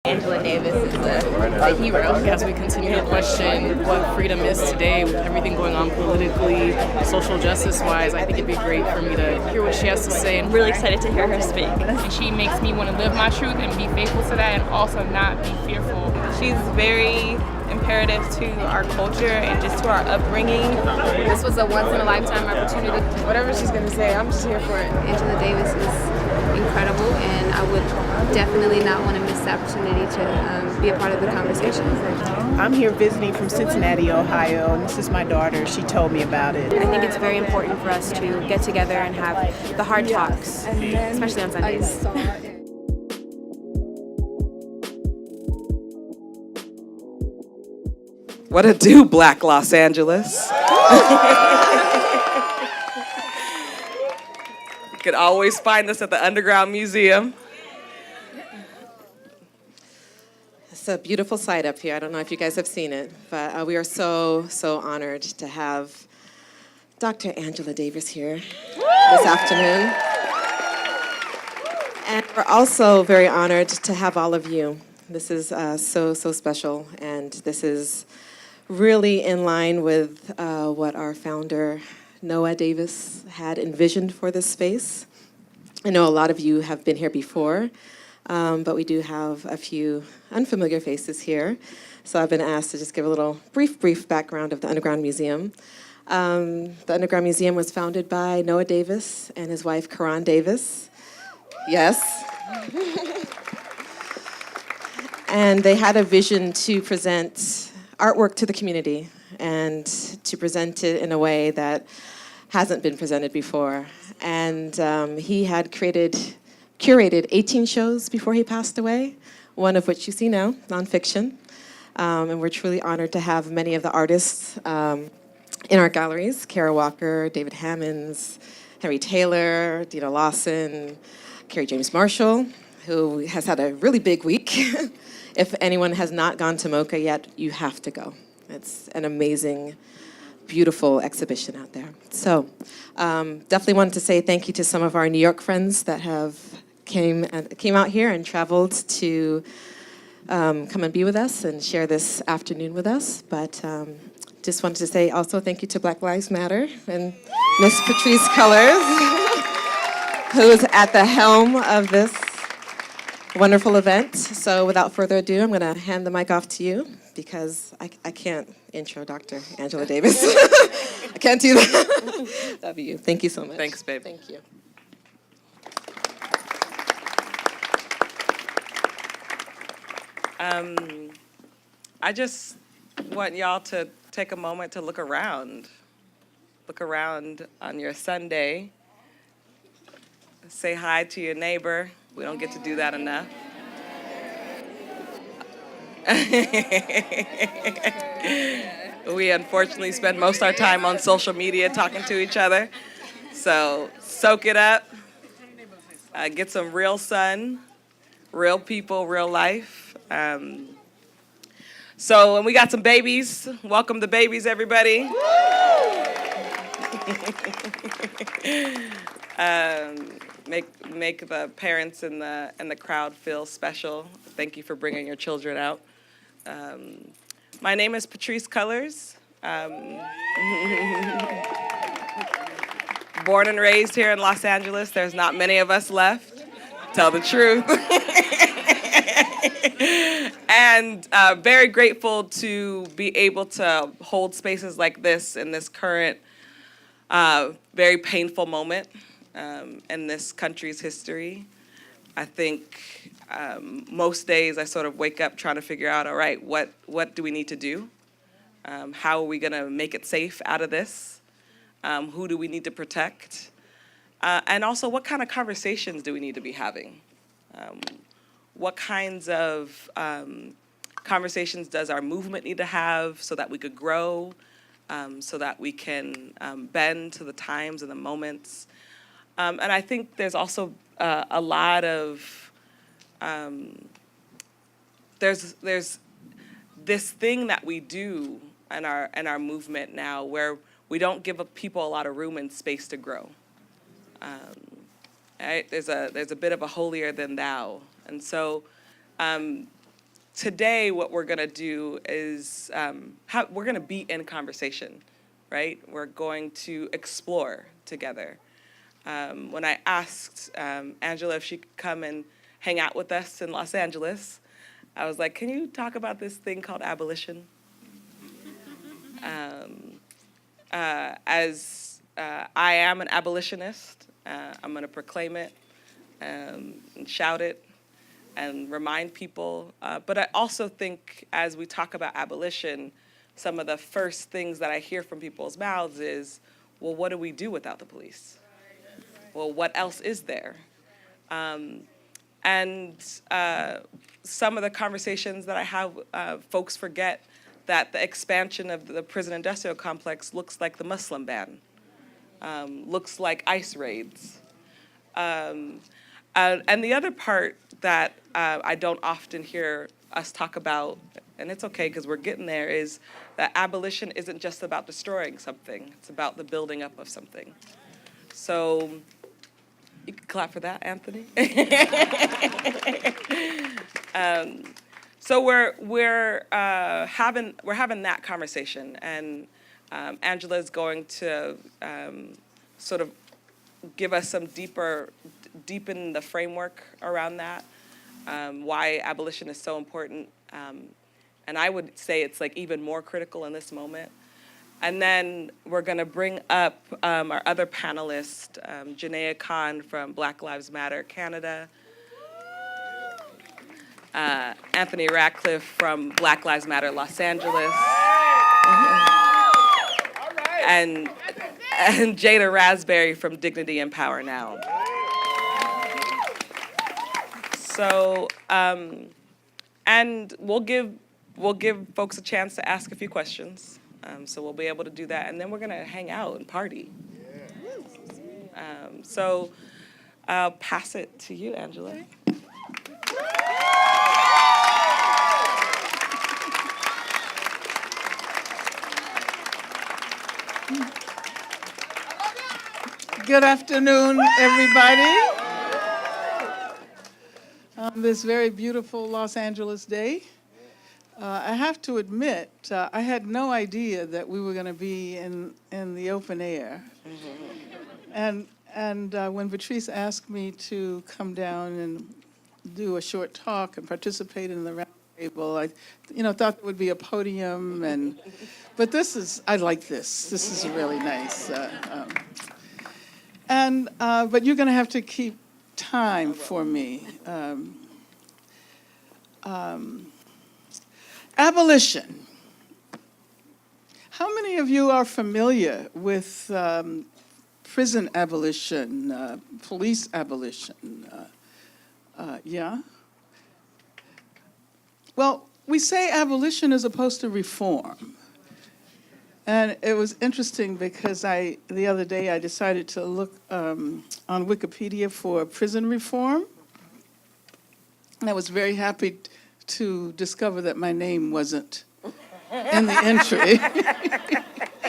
Angela Davis is a hero. As we continue to question what freedom is today, with everything going on politically, social justice-wise, I think it'd be great for me to hear what she has to say. I'm really excited to hear her speak. And she makes me want to live my truth and be faithful to that and also not be fearful. She's very imperative to our culture and just to our upbringing. This was a once-in-a-lifetime opportunity. Whatever she's going to say, I'm just here for it. Angela Davis is incredible, and I would definitely not want to miss the opportunity to be a part of the conversation. I'm here visiting from Cincinnati, Ohio, and this is my daughter. She told me about it. I think it's very important for us to get together and have the hard talks, especially on Sundays. What a do, Black Los Angeles. You could always find us at the Underground Museum. It's a beautiful sight up here. I don't know if you guys have seen it, but we are so honored to have Dr. Angela Davis here this afternoon. And we're also very honored to have all of you. This is so special, and this is really in line with what our founder, Noah Davis, had envisioned for this space. I know a lot of you have been here before, but we do have a few unfamiliar faces here. So I've been asked to just give a little brief background of the Underground Museum. The Underground Museum was founded by Noah Davis and his wife, Karan Davis. Yes. And they had a vision to present artwork to the community and to present it in a way that hasn't been presented before. And he had curated 18 shows before he passed away, one of which you see now, nonfiction. And we're truly honored to have many of the artists in our galleries: Kara Walker, David Hammonds, Henry Taylor, Dina Lawson, Carrie James Marshall, who has had a really big week. If anyone has not gone to MoCA yet, you have to go. It's an amazing, beautiful exhibition out there. So definitely wanted to say thank you to some of our New York friends that came out here and traveled to come and be with us and share this afternoon with us. But just wanted to say also thank you to Black Lives Matter and Miss Patrisse Cullors, who's at the helm of this wonderful event. So without further ado, I'm going to hand the mic off to you because I can't intro Dr. Angela Davis. I can't do that. Love you. Thank you so much. Thanks, babe. Thank you. I just want y'all to take a moment to look around. Look around on your Sunday. Say hi to your neighbor. We don't get to do that enough. We unfortunately spend most of our time on social media talking to each other. So soak it up. Get some real sun, real people, real life. And we got some babies. Welcome the babies, everybody. Make the parents and the crowd feel special. Thank you for bringing your children out. My name is Patrisse Cullors. Born and raised here in Los Angeles. There's not many of us left. Tell the truth. And very grateful to be able to hold spaces like this in this current very painful moment in this country's history. I think most days I sort of wake up trying to figure out, all right, what do we need to do? How are we going to make it safe out of this? Who do we need to protect? And also, what kind of conversations do we need to be having? What kinds of conversations does our movement need to have so that we could grow, so that we can bend to the times and the moments? And I think there's also a lot of, there's this thing that we do in our movement now where we don't give people a lot of room and space to grow. Right? There's a bit of a holier than thou. And so today what we're going to do is we're going to be in conversation, right? We're going to explore together. When I asked Angela if she could come and hang out with us in Los Angeles, I was like, can you talk about this thing called abolition? As I am an abolitionist, I'm going to proclaim it and shout it and remind people. But I also think as we talk about abolition, some of the first things that I hear from people's mouths is, well, what do we do without the police? Well, what else is there? And some of the conversations that I have, folks forget that the expansion of the prison industrial complex looks like the Muslim ban, looks like ICE raids. And the other part that I don't often hear us talk about, and it's okay because we're getting there, is that abolition isn't just about destroying something, it's about the building up of something. So you can clap for that, Anthony. So we're having that conversation, and Angela is going to sort of give us some deepen the framework around that, why abolition is so important, and I would say it's like even more critical in this moment. And then we're going to bring up our other panelist, Janaea Khan from Black Lives Matter Canada, Anthony Ratcliffe from Black Lives Matter Los Angeles, and Jada Raspberry from Dignity and Power Now. So, and we'll give folks a chance to ask a few questions. So we'll be able to do that, and then we're gonna hang out and party. So I'll pass it to you, Angela. Good afternoon, everybody. On this very beautiful Los Angeles day, I have to admit, I had no idea that we were going to be in the open air. And when Patrice asked me to come down and do a short talk and participate in the round table, I thought there would be a podium, but I like this. This is really nice. But you're going to have to keep time for me. Abolition. How many of you are familiar with prison abolition, police abolition? Yeah? Well, we say abolition as opposed to reform. And it was interesting because the other day I decided to look on Wikipedia for prison reform. And I was very happy to discover that my name wasn't in the entry.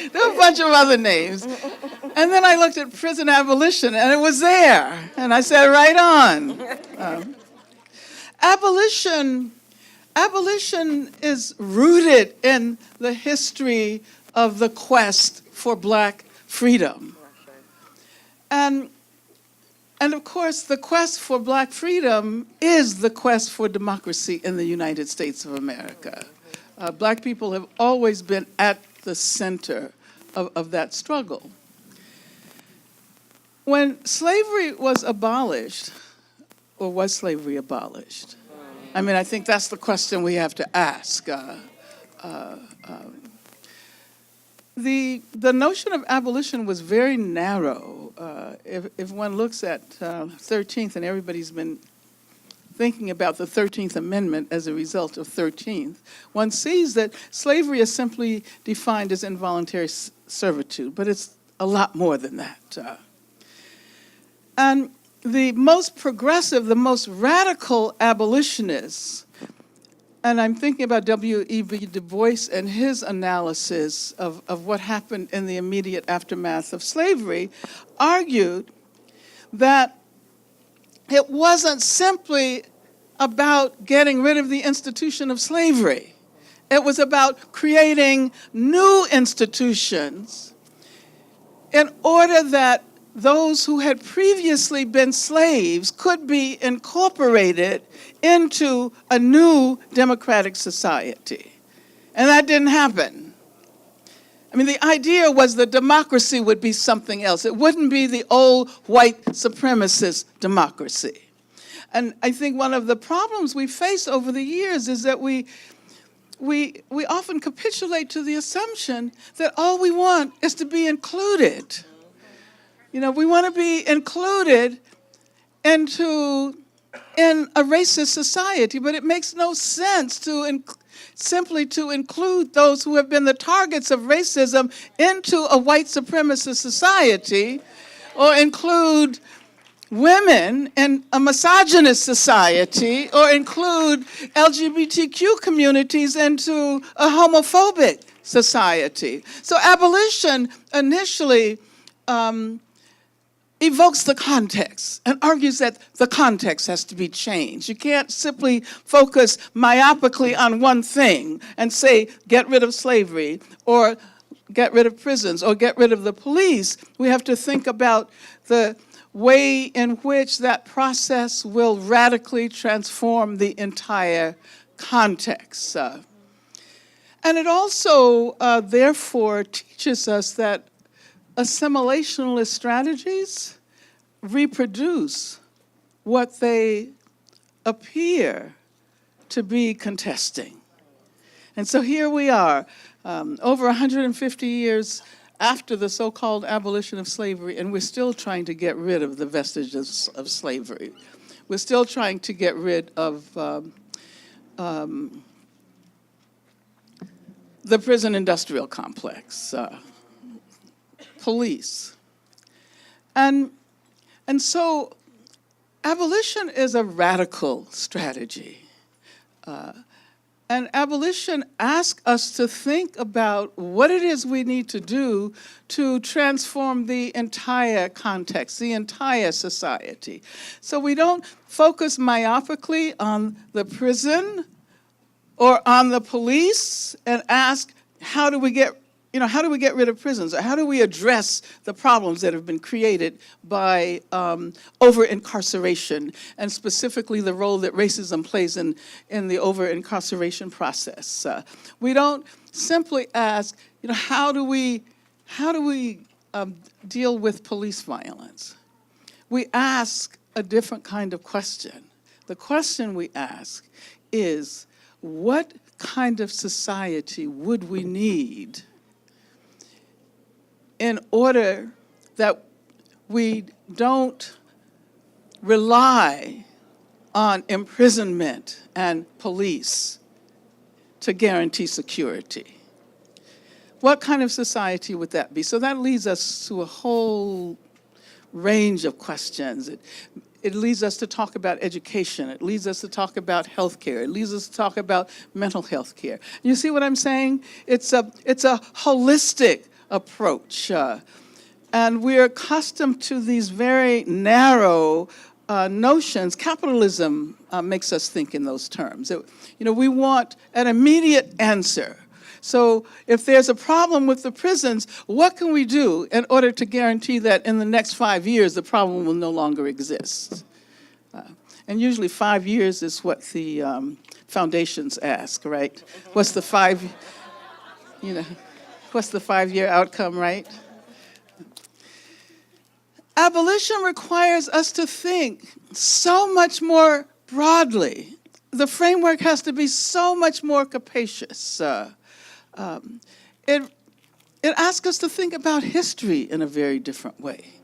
There were a bunch of other names. And then I looked at prison abolition, and it was there. And I said, right on. Abolition is rooted in the history of the quest for Black freedom. And of course, the quest for Black freedom is the quest for democracy in the United States of America. Black people have always been at the center of that struggle. When slavery was abolished, or was slavery abolished? I mean, I think that's the question we have to ask. The notion of abolition was very narrow. If one looks at 13th, and everybody's been thinking about the 13th Amendment as a result of 13th, one sees that slavery is simply defined as involuntary servitude, but it's a lot more than that. And the most progressive, the most radical abolitionists, and I'm thinking about W.E.B. Du Bois and his analysis of what happened in the immediate aftermath of slavery, argued that it wasn't simply about getting rid of the institution of slavery. It was about creating new institutions in order that those who had previously been slaves could be incorporated into a new democratic society. And that didn't happen. I mean, the idea was that democracy would be something else. It wouldn't be the old white supremacist democracy. And I think one of the problems we face over the years is that we often capitulate to the assumption that all we want is to be included. You know, we want to be included in a racist society, but it makes no sense simply to include those who have been the targets of racism into a white supremacist society, or include women in a misogynist society, or include LGBTQ communities into a homophobic society. So abolition initially evokes the context and argues that the context has to be changed. You can't simply focus myopically on one thing and say, get rid of slavery, or get rid of prisons, or get rid of the police. We have to think about the way in which that process will radically transform the entire context. And it also, therefore, teaches us that assimilationist strategies reproduce what they appear to be contesting. And so here we are, over 150 years after the so-called abolition of slavery, and we're still trying to get rid of the vestiges of slavery. We're still trying to get rid of the prison industrial complex, police. And so abolition is a radical strategy. And abolition asks us to think about what it is we need to do to transform the entire context, the entire society. So we don't focus myopically on the prison or on the police and ask, how do we get rid of prisons? Or how do we address the problems that have been created by over-incarceration, and specifically the role that racism plays in the over-incarceration process? We don't simply ask, how do we deal with police violence? We ask a different kind of question. The question we ask is, what kind of society would we need in order that we don't rely on imprisonment and police to guarantee security? What kind of society would that be? So that leads us to a whole range of questions. It leads us to talk about education. It leads us to talk about healthcare. It leads us to talk about mental health care. You see what I'm saying? It's a holistic approach. And we're accustomed to these very narrow notions. Capitalism makes us think in those terms. We want an immediate answer. So if there's a problem with the prisons, what can we do in order to guarantee that in the next 5 years the problem will no longer exist? And usually 5 years is what the foundations ask, right? What's the 5-year outcome, right? Abolition requires us to think so much more broadly. The framework has to be so much more capacious. It asks us to think about history in a very different way.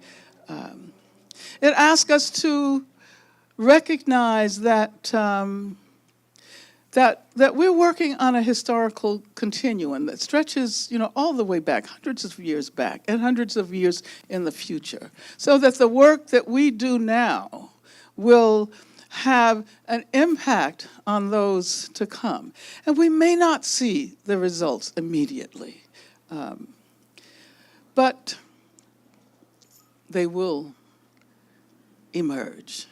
It asks us to recognize that we're working on a historical continuum that stretches, all the way back, hundreds of years back, and hundreds of years in the future, so that the work that we do now will have an impact on those to come. And we may not see the results immediately, but they will emerge.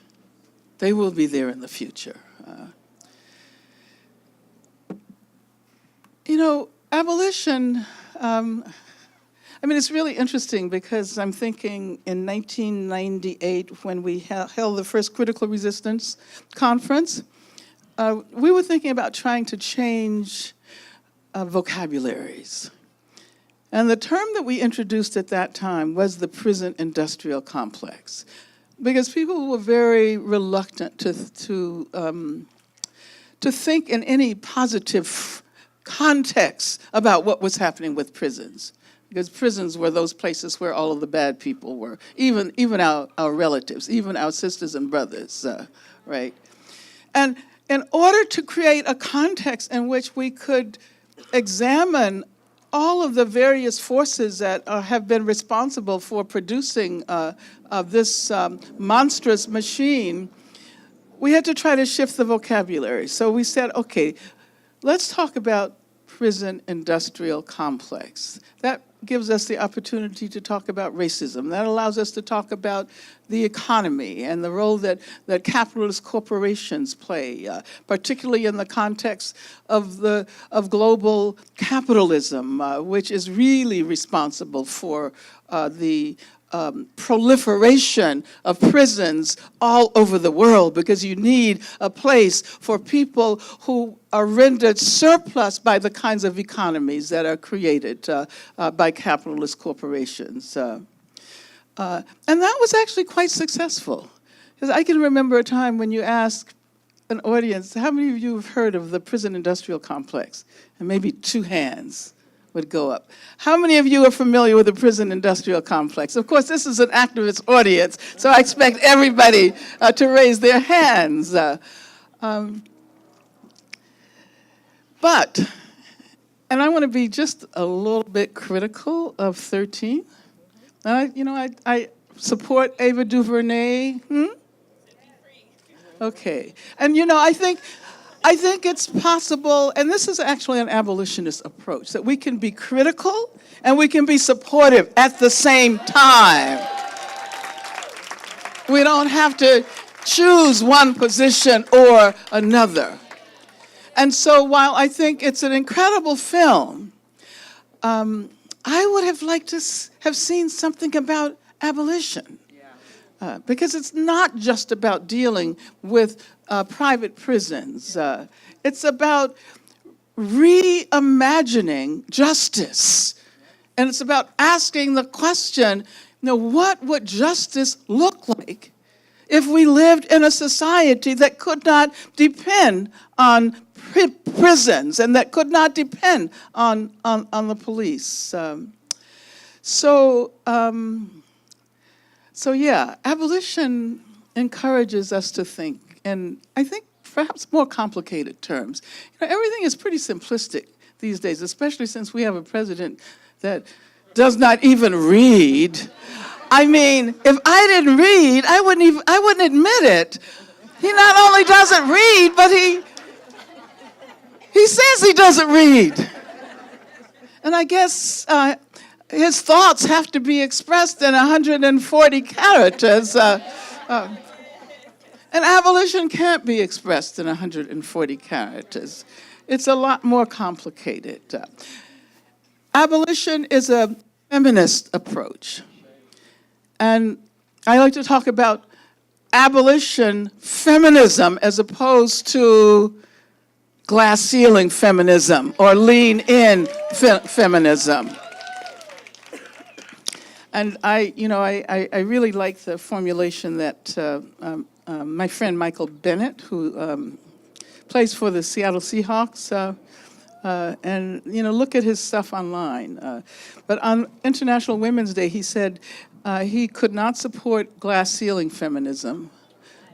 They will be there in the future. Abolition, it's really interesting because I'm thinking in 1998 when we held the first Critical Resistance Conference, we were thinking about trying to change vocabularies. And the term that we introduced at that time was the prison industrial complex, because people were very reluctant to think in any positive context about what was happening with prisons, because prisons were those places where all of the bad people were, even our relatives, even our sisters and brothers, right? And in order to create a context in which we could examine all of the various forces that have been responsible for producing this monstrous machine, we had to try to shift the vocabulary. So we said, okay, let's talk about prison industrial complex. That gives us the opportunity to talk about racism. That allows us to talk about the economy and the role that capitalist corporations play, particularly in the context of global capitalism, which is really responsible for the proliferation of prisons all over the world, because you need a place for people who are rendered surplus by the kinds of economies that are created by capitalist corporations. And that was actually quite successful. Because I can remember a time when you ask an audience, how many of you have heard of the prison industrial complex? And maybe 2 hands would go up. How many of you are familiar with the prison industrial complex? Of course, this is an activist audience, so I expect everybody to raise their hands. But, and I want to be just a little bit critical of 13. I support Ava DuVernay. Okay, and I think it's possible, and this is actually an abolitionist approach, that we can be critical and we can be supportive at the same time. We don't have to choose one position or another. And so while I think it's an incredible film, I would have liked to have seen something about abolition. Because it's not just about dealing with private prisons. It's about reimagining justice. And it's about asking the question, what would justice look like if we lived in a society that could not depend on prisons and that could not depend on the police? So yeah, abolition encourages us to think, and I think perhaps more complicated terms. Everything is pretty simplistic these days, especially since we have a president that does not even read. I mean, if I didn't read, I wouldn't admit it. He not only doesn't read, but he says he doesn't read. And I guess his thoughts have to be expressed in 140 characters. And abolition can't be expressed in 140 characters. It's a lot more complicated. Abolition is a feminist approach. And I like to talk about abolition feminism as opposed to glass ceiling feminism or lean in feminism. And I really like the formulation that my friend Michael Bennett, who plays for the Seattle Seahawks, and look at his stuff online. But on International Women's Day, he said he could not support glass ceiling feminism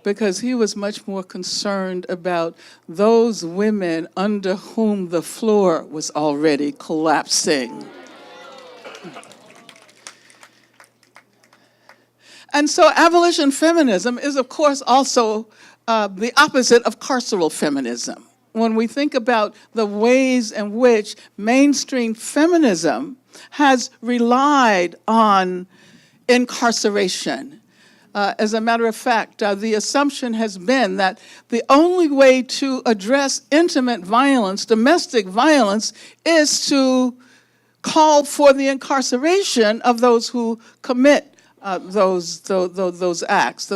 because he was much more concerned about those women under whom the floor was already collapsing. And so abolition feminism is, of course, also the opposite of carceral feminism. When we think about the ways in which mainstream feminism has relied on incarceration, As a matter of fact, the assumption has been that the only way to address intimate violence, domestic violence, is to call for the incarceration of those who commit those acts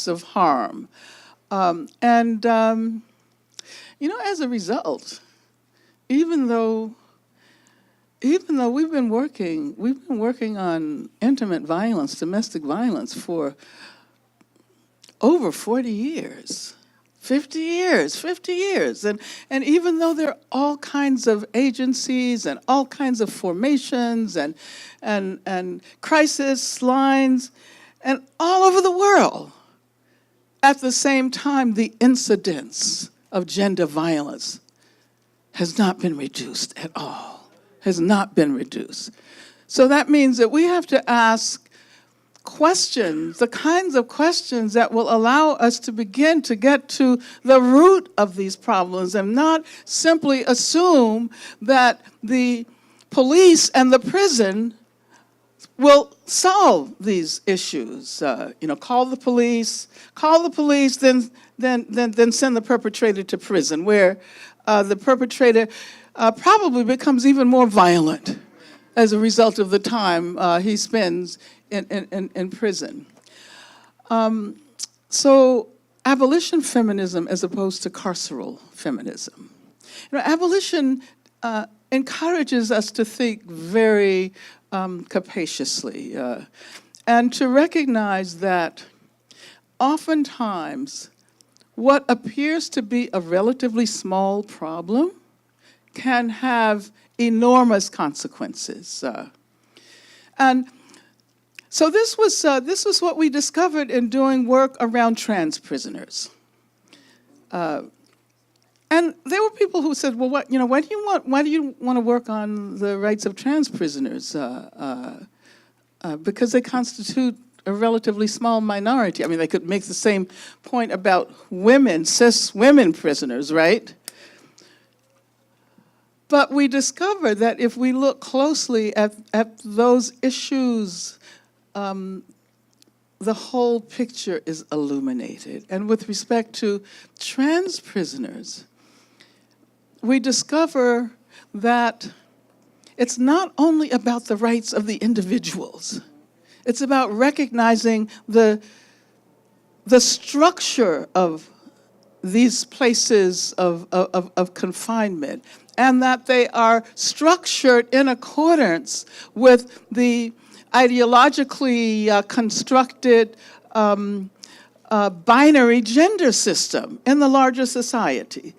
of harm. As a result, even though we've been working on intimate violence, domestic violence for over 40 years, 50 years. And even though there are all kinds of agencies and all kinds of formations and crisis lines and all over the world, at the same time, the incidence of gender violence has not been reduced at all, has not been reduced. So that means that we have to ask questions, the kinds of questions that will allow us to begin to get to the root of these problems and not simply assume that the police and the prison will solve these issues. Call the police, then send the perpetrator to prison, where the perpetrator probably becomes even more violent as a result of the time he spends in prison. So abolition feminism as opposed to carceral feminism. Abolition encourages us to think very capaciously and to recognize that oftentimes what appears to be a relatively small problem can have enormous consequences. And so this was what we discovered in doing work around trans prisoners. And there were people who said, "Well, why do you want to work on the rights of trans prisoners? Because they constitute a relatively small minority." I mean, they could make the same point about women, cis women prisoners, right? But we discovered that if we look closely at those issues, the whole picture is illuminated. And with respect to trans prisoners, we discover that it's not only about the rights of the individuals. It's about recognizing the structure of these places of confinement, and that they are structured in accordance with the ideologically constructed binary gender system in the larger society.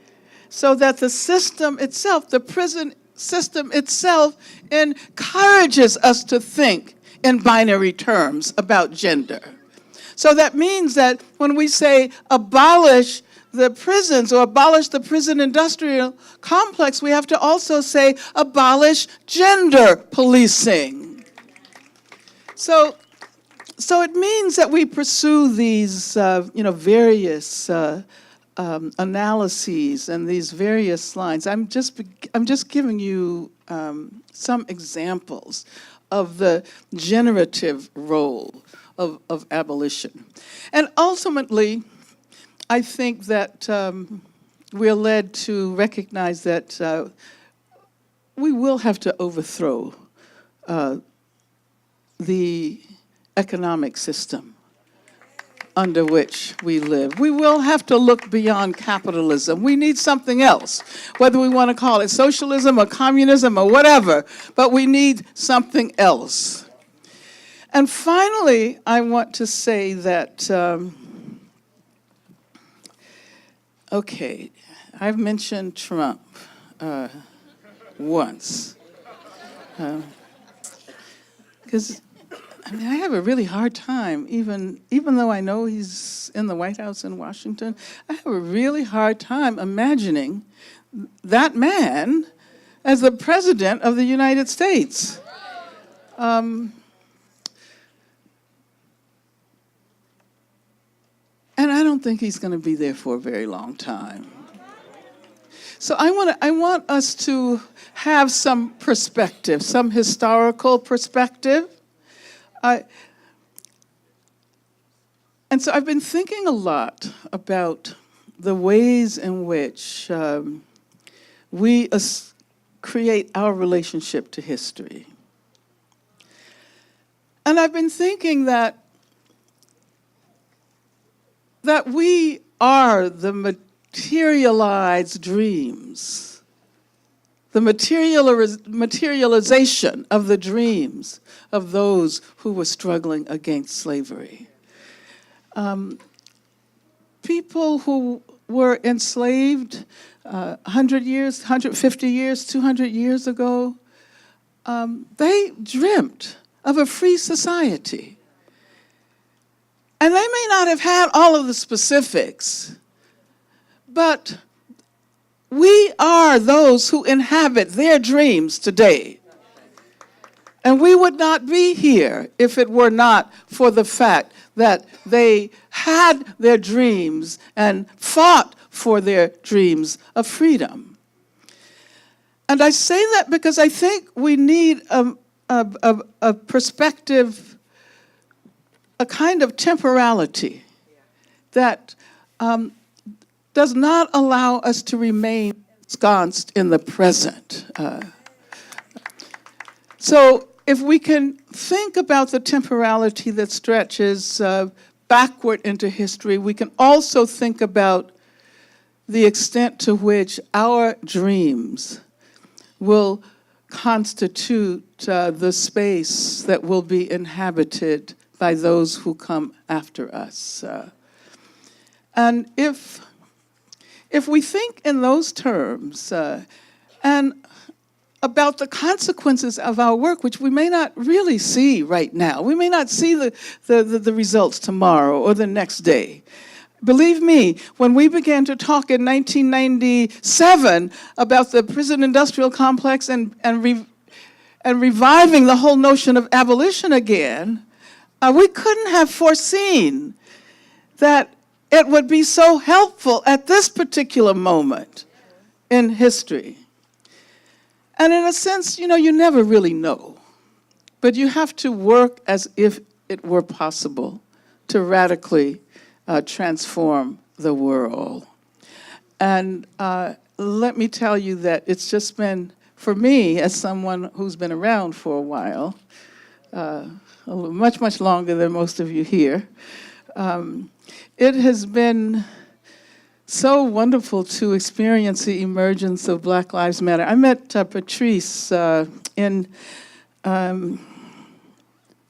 So that the system itself, the prison system itself, encourages us to think in binary terms about gender. So that means that when we say abolish the prisons or abolish the prison industrial complex, we have to also say abolish gender policing. So it means that we pursue these various analyses and these various lines. I'm just giving you some examples of the generative role of abolition. And ultimately, I think that we're led to recognize that we will have to overthrow the economic system under which we live. We will have to look beyond capitalism. We need something else, whether we want to call it socialism or communism or whatever, but we need something else. And finally, I want to say that, I've mentioned Trump once. Because I have a really hard time, even though I know he's in the White House in Washington, I have a really hard time imagining that man as the President of the United States. And I don't think he's going to be there for a very long time. So I want us to have some perspective, some historical perspective. And so I've been thinking a lot about the ways in which we create our relationship to history. And I've been thinking that we are the materialized dreams, the materialization of the dreams of those who were struggling against slavery. People who were enslaved 100 years, 150 years, 200 years ago, they dreamt of a free society. And they may not have had all of the specifics, but we are those who inhabit their dreams today. And we would not be here if it were not for the fact that they had their dreams and fought for their dreams of freedom. And I say that because I think we need a perspective, a kind of temporality that does not allow us to remain ensconced in the present. So if we can think about the temporality that stretches backward into history, we can also think about the extent to which our dreams will constitute the space that will be inhabited by those who come after us. And if we think in those terms, and about the consequences of our work, which we may not really see right now. We may not see the results tomorrow or the next day. Believe me, when we began to talk in 1997 about the prison industrial complex and reviving the whole notion of abolition again, we couldn't have foreseen that it would be so helpful at this particular moment in history. And in a sense, you never really know. But you have to work as if it were possible to radically transform the world. And let me tell you that it's just been, for me, as someone who's been around for a while, much, much longer than most of you here, it has been so wonderful to experience the emergence of Black Lives Matter. I met Patrice in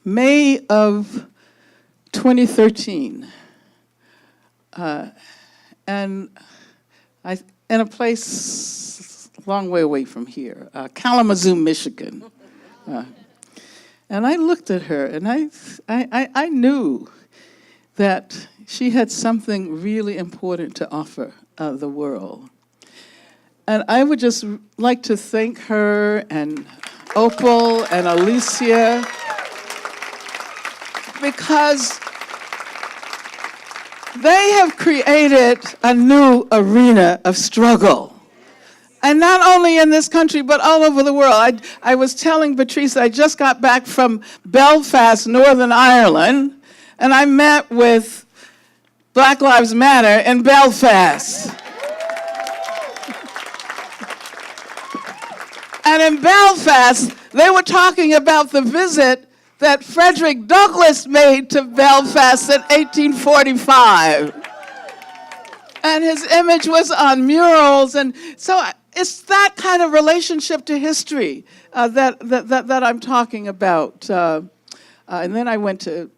May of 2013. And in a place a long way away from here, Kalamazoo, Michigan. And I looked at her and I knew that she had something really important to offer the world. And I would just like to thank her and Opal and Alicia, because they have created a new arena of struggle. And not only in this country, but all over the world. I was telling Patrice, I just got back from Belfast, Northern Ireland, and I met with Black Lives Matter in Belfast. And in Belfast, they were talking about the visit that Frederick Douglass made to Belfast in 1845. And his image was on murals. And so it's that kind of relationship to history that I'm talking about. And then I went to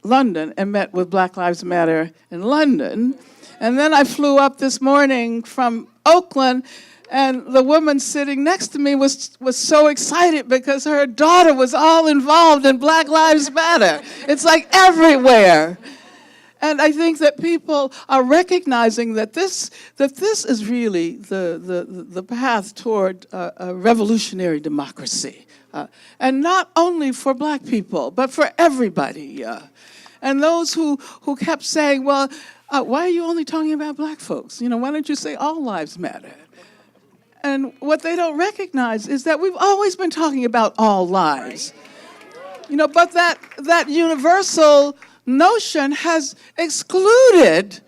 London and met with Black Lives Matter in London. And then I flew up this morning from Oakland, and the woman sitting next to me was so excited because her daughter was all involved in Black Lives Matter. It's like everywhere. And I think that people are recognizing that this is really the path toward a revolutionary democracy. And not only for Black people, but for everybody. And those who kept saying, well, why are you only talking about Black folks? Why don't you say all lives matter? And what they don't recognize is that we've always been talking about all lives. But that universal notion has excluded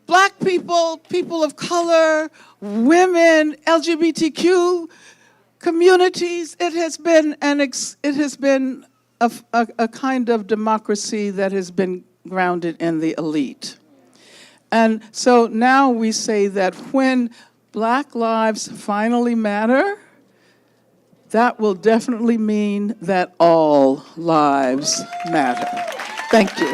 Black people, people of color, women, LGBTQ communities. It has been a kind of democracy that has been grounded in the elite. And so now we say that when Black lives finally matter, that will definitely mean that all lives matter. Thank you.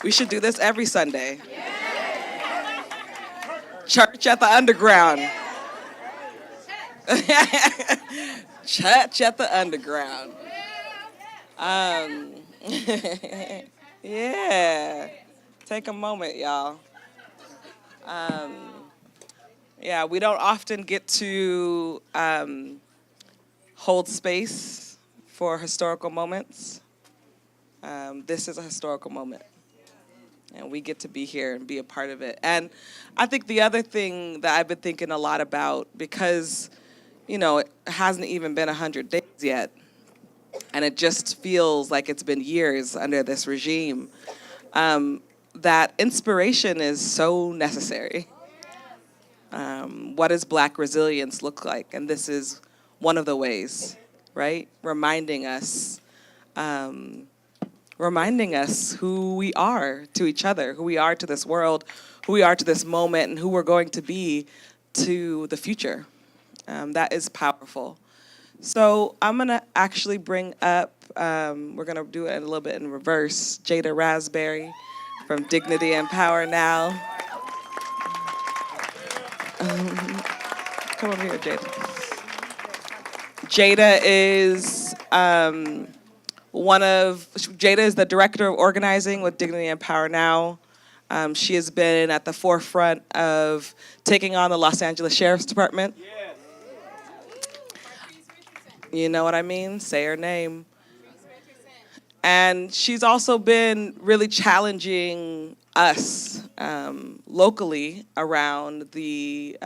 We should do this every Sunday. Church at the Underground. Church at the Underground. Yeah. Take a moment, y'all. Yeah, we don't often get to hold space for historical moments. This is a historical moment. And we get to be here and be a part of it. And I think the other thing that I've been thinking a lot about, because, you know, it hasn't even been 100 days yet, and it just feels like it's been years under this regime, that inspiration is so necessary. What does Black resilience look like? And this is one of the ways, right? Reminding us who we are to each other, who we are to this world, who we are to this moment, and who we're going to be to the future. That is powerful. So I'm gonna actually bring up, we're gonna do it a little bit in reverse, Jada Raspberry from Dignity and Power Now. Come over here, Jada. Jada is Jada is the director of organizing with Dignity and Power Now. She has been at the forefront of taking on the Los Angeles Sheriff's Department. You know what I mean? Say her name. And she's also been really challenging us locally around the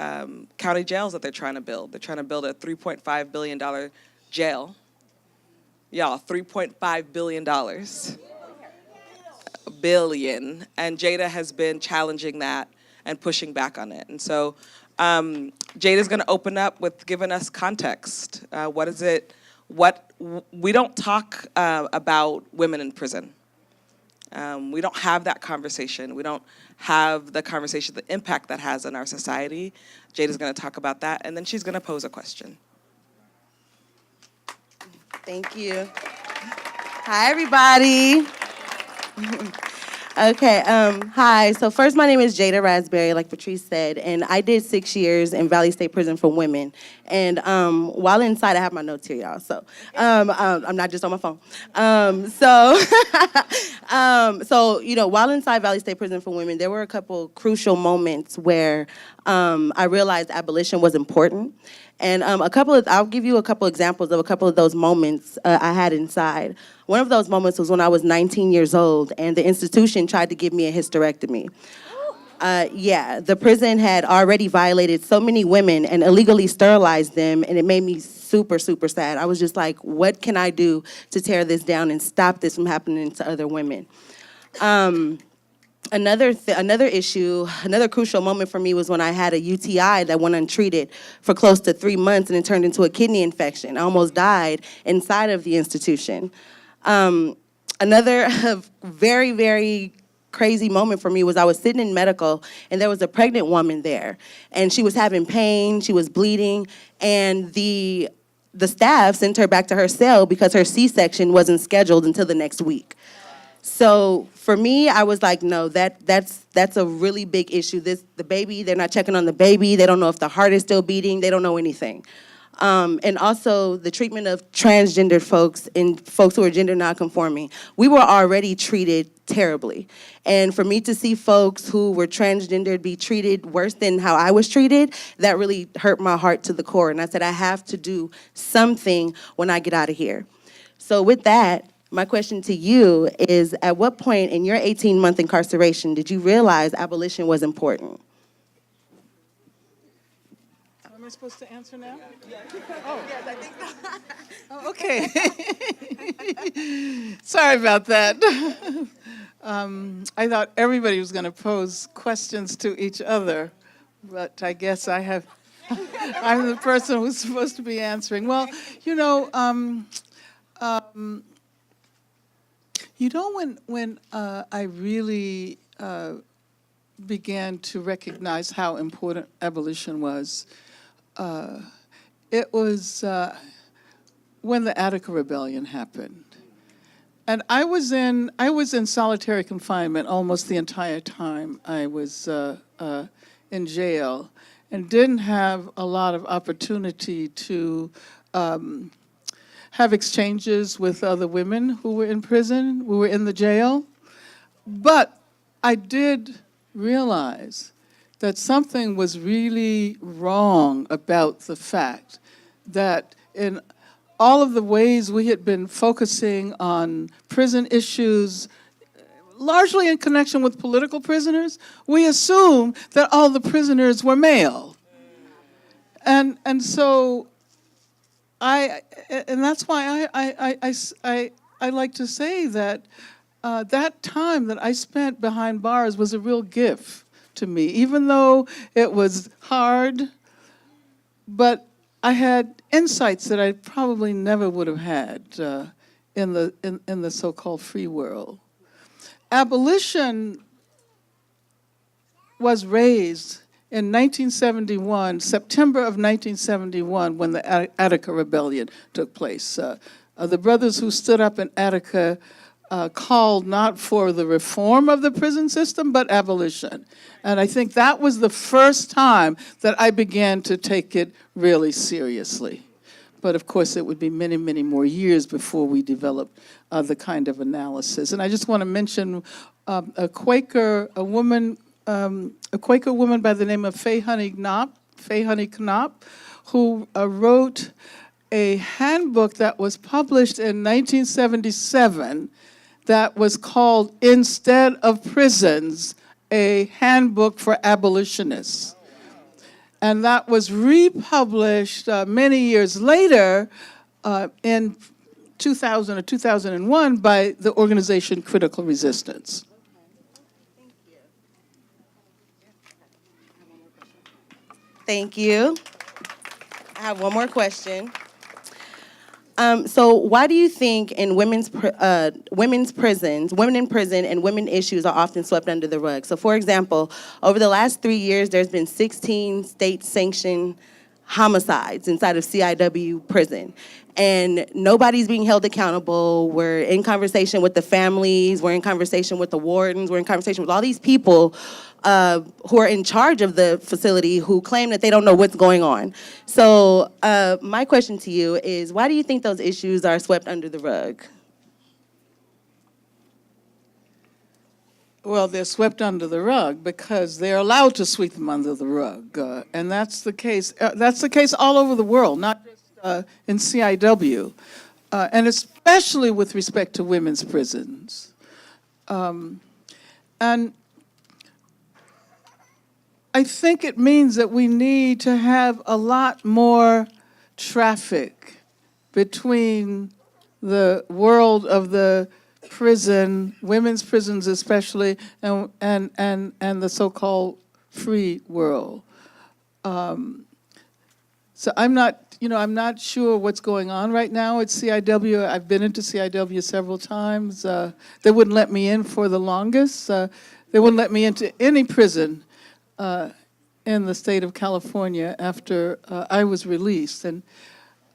county jails that they're trying to build. They're trying to build a $3.5 billion jail. Y'all, $3.5 billion. Billion. And Jada has been challenging that and pushing back on it. And so Jada's gonna open up with giving us context. What is it? We don't talk about women in prison. We don't have that conversation. We don't have the conversation, the impact that has on our society. Jada's gonna talk about that, and then she's gonna pose a question. Thank you. Hi, everybody. Okay, hi. So first, my name is Jada Raspberry, like Patrice said, and I did 6 years in Valley State Prison for women. And while inside, I have my notes here, y'all. So I'm not just on my phone. So you know, while inside Valley State Prison for women, there were a couple crucial moments where I realized abolition was important. And I'll give you a couple examples of a couple of those moments I had inside. One of those moments was when I was 19 years old, and the institution tried to give me a hysterectomy. The prison had already violated so many women and illegally sterilized them, and it made me super, super sad. I was just like, what can I do to tear this down and stop this from happening to other women? Another crucial moment for me was when I had a UTI that went untreated for close to 3 months, and it turned into a kidney infection. I almost died inside of the institution. Another very, very crazy moment for me was I was sitting in medical, and there was a pregnant woman there, and she was having pain, she was bleeding, and the staff sent her back to her cell because her C-section wasn't scheduled until the next week. So for me, I was like, no, that's a really big issue. The baby, they're not checking on the baby. They don't know if the heart is still beating. They don't know anything. and also the treatment of transgendered folks and folks who are gender nonconforming. We were already treated terribly. And for me to see folks who were transgendered be treated worse than how I was treated, that really hurt my heart to the core. And I said, I have to do something when I get out of here. So with that, my question to you is, at what point in your 18-month incarceration did you realize abolition was important? Am I supposed to answer now? Oh, yes, I think so. Oh, okay. Sorry about that. I thought everybody was going to pose questions to each other, but I guess I'm the person who's supposed to be answering. Well, when I really began to recognize how important abolition was, it was when the Attica Rebellion happened. And I was in solitary confinement almost the entire time I was in jail, and didn't have a lot of opportunity to have exchanges with other women who were in prison, who were in the jail. But I did realize that something was really wrong about the fact that in all of the ways we had been focusing on prison issues, largely in connection with political prisoners, we assumed that all the prisoners were male. And so that's why I like to say that that time that I spent behind bars was a real gift to me, even though it was hard, but I had insights that I probably never would have had in the so-called free world. Abolition was raised in 1971, September of 1971, when the Attica Rebellion took place. The brothers who stood up in Attica called not for the reform of the prison system, but abolition. And I think that was the first time that I began to take it really seriously. But of course, it would be many, many more years before we developed the kind of analysis. And I just want to mention a Quaker woman by the name of Faye Honey Knopp, who wrote a handbook that was published in 1977 that was called Instead of Prisons, a Handbook for Abolitionists. And that was republished many years later in 2000 or 2001 by the organization Critical Resistance. Thank you. I have one more question. So why do you think in women in prison and women issues are often swept under the rug? So for example, over the last 3 years, there's been 16 state-sanctioned homicides inside of CIW prison. And nobody's being held accountable. We're in conversation with the families, we're in conversation with the wardens, we're in conversation with all these people who are in charge of the facility who claim that they don't know what's going on. So my question to you is, why do you think those issues are swept under the rug? Well, they're swept under the rug because they're allowed to sweep them under the rug. And that's the case. That's the case all over the world, not just in CIW, and especially with respect to women's prisons. And I think it means that we need to have a lot more traffic between the world of the prison, women's prisons especially, and the so-called free world. So I'm not sure what's going on right now at CIW. I've been into CIW several times. They wouldn't let me in for the longest. They wouldn't let me into any prison in the state of California after I was released. And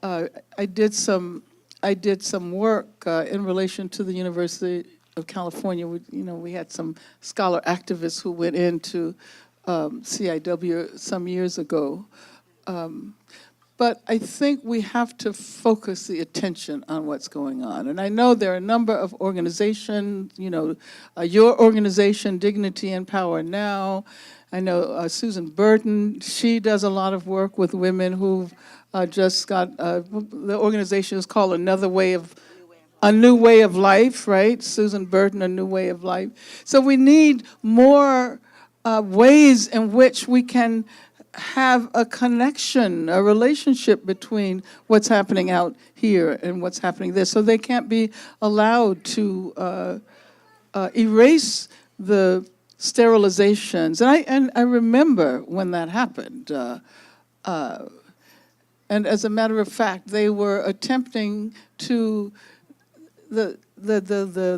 I did some work in relation to the University of California. We had some scholar activists who went into CIW some years ago. but I think we have to focus the attention on what's going on. And I know there are a number of organizations, your organization, Dignity and Power Now. I know Susan Burton, she does a lot of work with women who've just got, the organization is called A New Way of Life, right? Susan Burton, A New Way of Life. So we need more ways in which we can have a connection, a relationship between what's happening out here and what's happening there. So they can't be allowed to erase the sterilizations. And I remember when that happened. And as a matter of fact, they were attempting to, the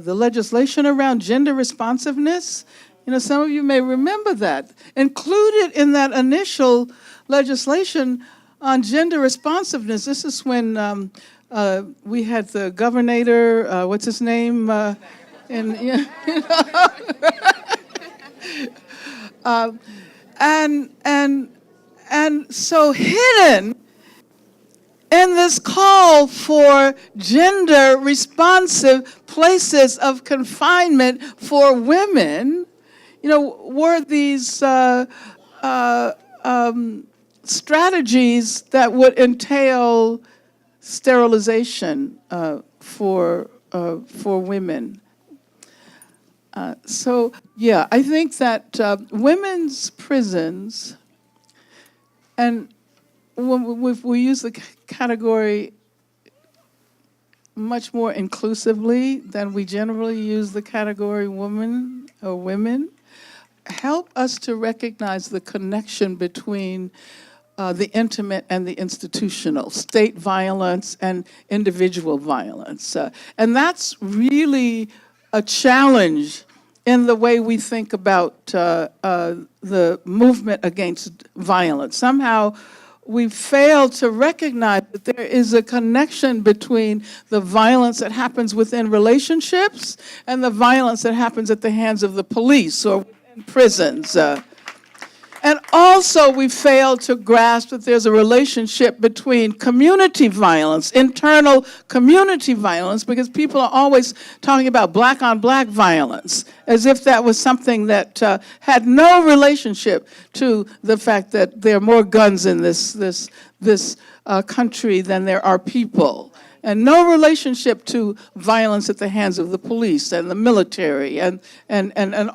legislation around gender responsiveness, some of you may remember that. Included in that initial legislation on gender responsiveness, this is when we had the governor, what's his name? And so hidden in this call for gender responsive places of confinement for women, were these strategies that would entail sterilization for women. I think that women's prisons, and when we use the category much more inclusively than we generally use the category woman or women, help us to recognize the connection between the intimate and the institutional, state violence and individual violence. And that's really a challenge in the way we think about the movement against violence. Somehow we fail to recognize that there is a connection between the violence that happens within relationships and the violence that happens at the hands of the police or in prisons. And also we fail to grasp that there's a relationship between community violence, internal community violence, because people are always talking about black on black violence, as if that was something that had no relationship to the fact that there are more guns in this country than there are people. And no relationship to violence at the hands of the police and the military and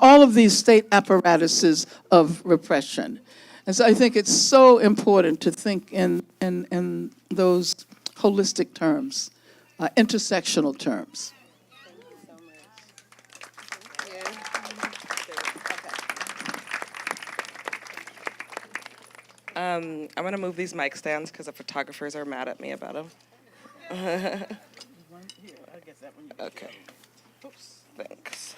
all of these state apparatuses of repression. And so I think it's so important to think in those holistic terms, intersectional terms. I'm going to move these mic stands because the photographers are mad at me about them. Okay. Oops. Thanks.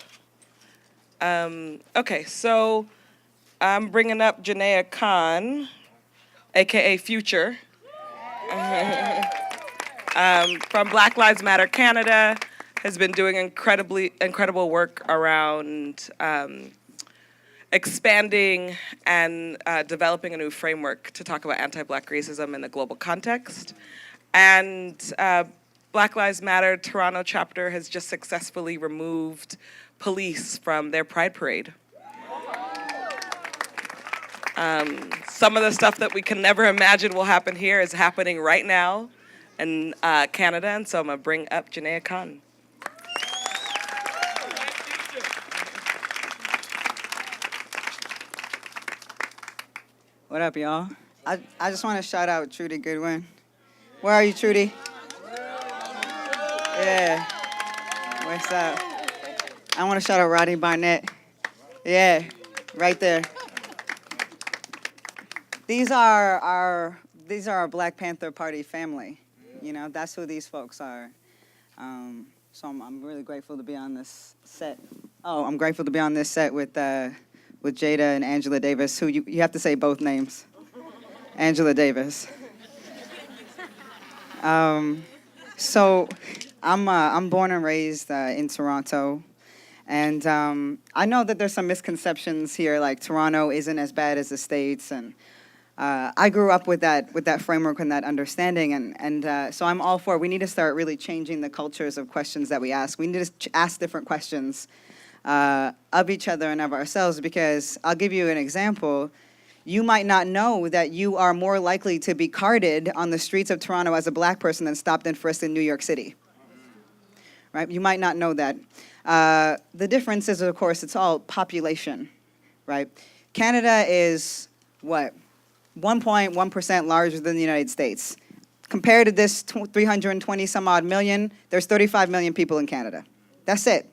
Okay, so I'm bringing up Janaea Khan, aka Future, from Black Lives Matter Canada, has been doing incredible work around expanding and developing a new framework to talk about anti-Black racism in the global context. And Black Lives Matter Toronto chapter has just successfully removed police from their Pride Parade. Some of the stuff that we can never imagine will happen here is happening right now in Canada, and so I'm gonna bring up Janaea Khan. What up, y'all? I just want to shout out Trudy Goodwin. Where are you, Trudy? Yeah. What's up? I want to shout out Rodney Barnett. Yeah, right there. These are our Black Panther Party family. That's who these folks are. So I'm really grateful to be on this set. Oh, I'm grateful to be on this set with Jada and Angela Davis, who you have to say both names. Angela Davis. So I'm born and raised in Toronto, and I know that there's some misconceptions here, like Toronto isn't as bad as the States, and I grew up with that framework and that understanding, and so I'm all for it. We need to start really changing the cultures of questions that we ask. We need to ask different questions of each other and of ourselves, because I'll give you an example. You might not know that you are more likely to be carded on the streets of Toronto as a black person than stopped and frisked in New York City. Right? You might not know that. The difference is, of course, it's all population, right? Canada is, what, 1.1% larger than the United States. Compared to this 320 some odd million, there's 35 million people in Canada. That's it.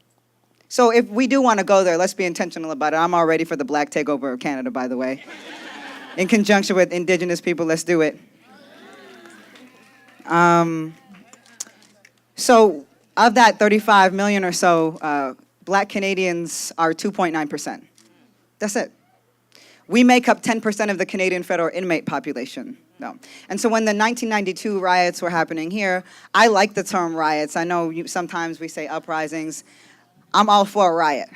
So if we do want to go there, let's be intentional about it. I'm all ready for the black takeover of Canada, by the way. In conjunction with Indigenous people, let's do it. So of that 35 million or so, black Canadians are 2.9%. That's it. We make up 10% of the Canadian federal inmate population. No. And so when the 1992 riots were happening here, I like the term riots. I know sometimes we say uprisings. I'm all for a riot.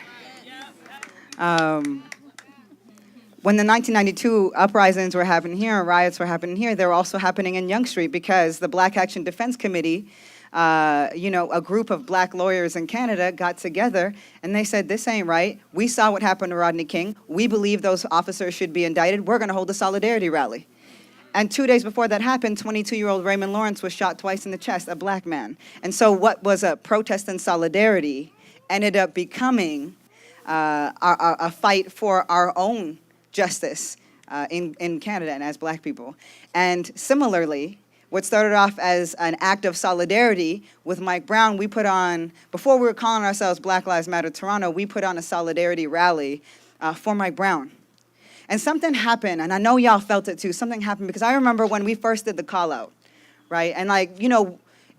When the 1992 uprisings were happening here, and riots were happening here, they were also happening in Yonge Street, because the Black Action Defense Committee, a group of black lawyers in Canada got together and they said, this ain't right. We saw what happened to Rodney King. We believe those officers should be indicted. We're going to hold a solidarity rally. And 2 days before that happened, 22-year-old Raymond Lawrence was shot twice in the chest, a black man. And so what was a protest in solidarity ended up becoming a fight for our own justice in Canada and as black people. And similarly, what started off as an act of solidarity with Mike Brown, we put on, before we were calling ourselves Black Lives Matter Toronto, we put on a solidarity rally for Mike Brown. And something happened, and I know y'all felt it too, something happened, because I remember when we first did the call out, right? And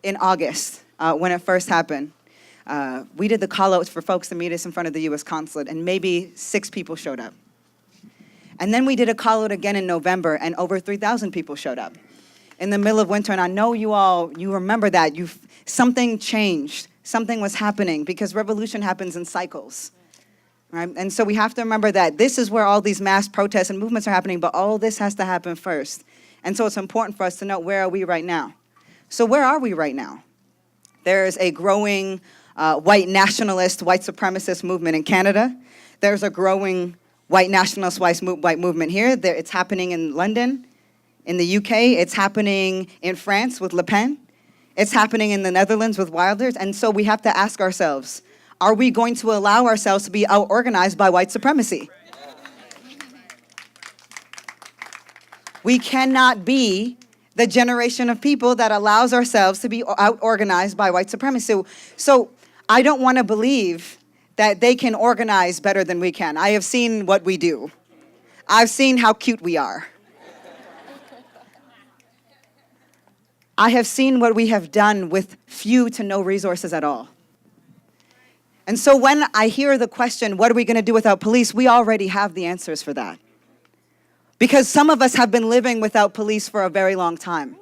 in August, when it first happened, we did the call outs for folks to meet us in front of the US consulate, and maybe 6 people showed up. And then we did a call out again in November, and over 3,000 people showed up in the middle of winter. And I know you remember that. Something changed. Something was happening, because revolution happens in cycles. Right? And so we have to remember that this is where all these mass protests and movements are happening, but all this has to happen first. And so it's important for us to know, where are we right now? So where are we right now? There's a growing white nationalist, white supremacist movement in Canada. There's a growing white nationalist, white movement here. It's happening in London. In the UK, it's happening in France with Le Pen. It's happening in the Netherlands with Wilders. And so we have to ask ourselves, are we going to allow ourselves to be out-organized by white supremacy? We cannot be the generation of people that allows ourselves to be out-organized by white supremacy. So I don't want to believe that they can organize better than we can. I have seen what we do. I've seen how cute we are. I have seen what we have done with few to no resources at all. And so when I hear the question, what are we going to do without police? We already have the answers for that. Because some of us have been living without police for a very long time.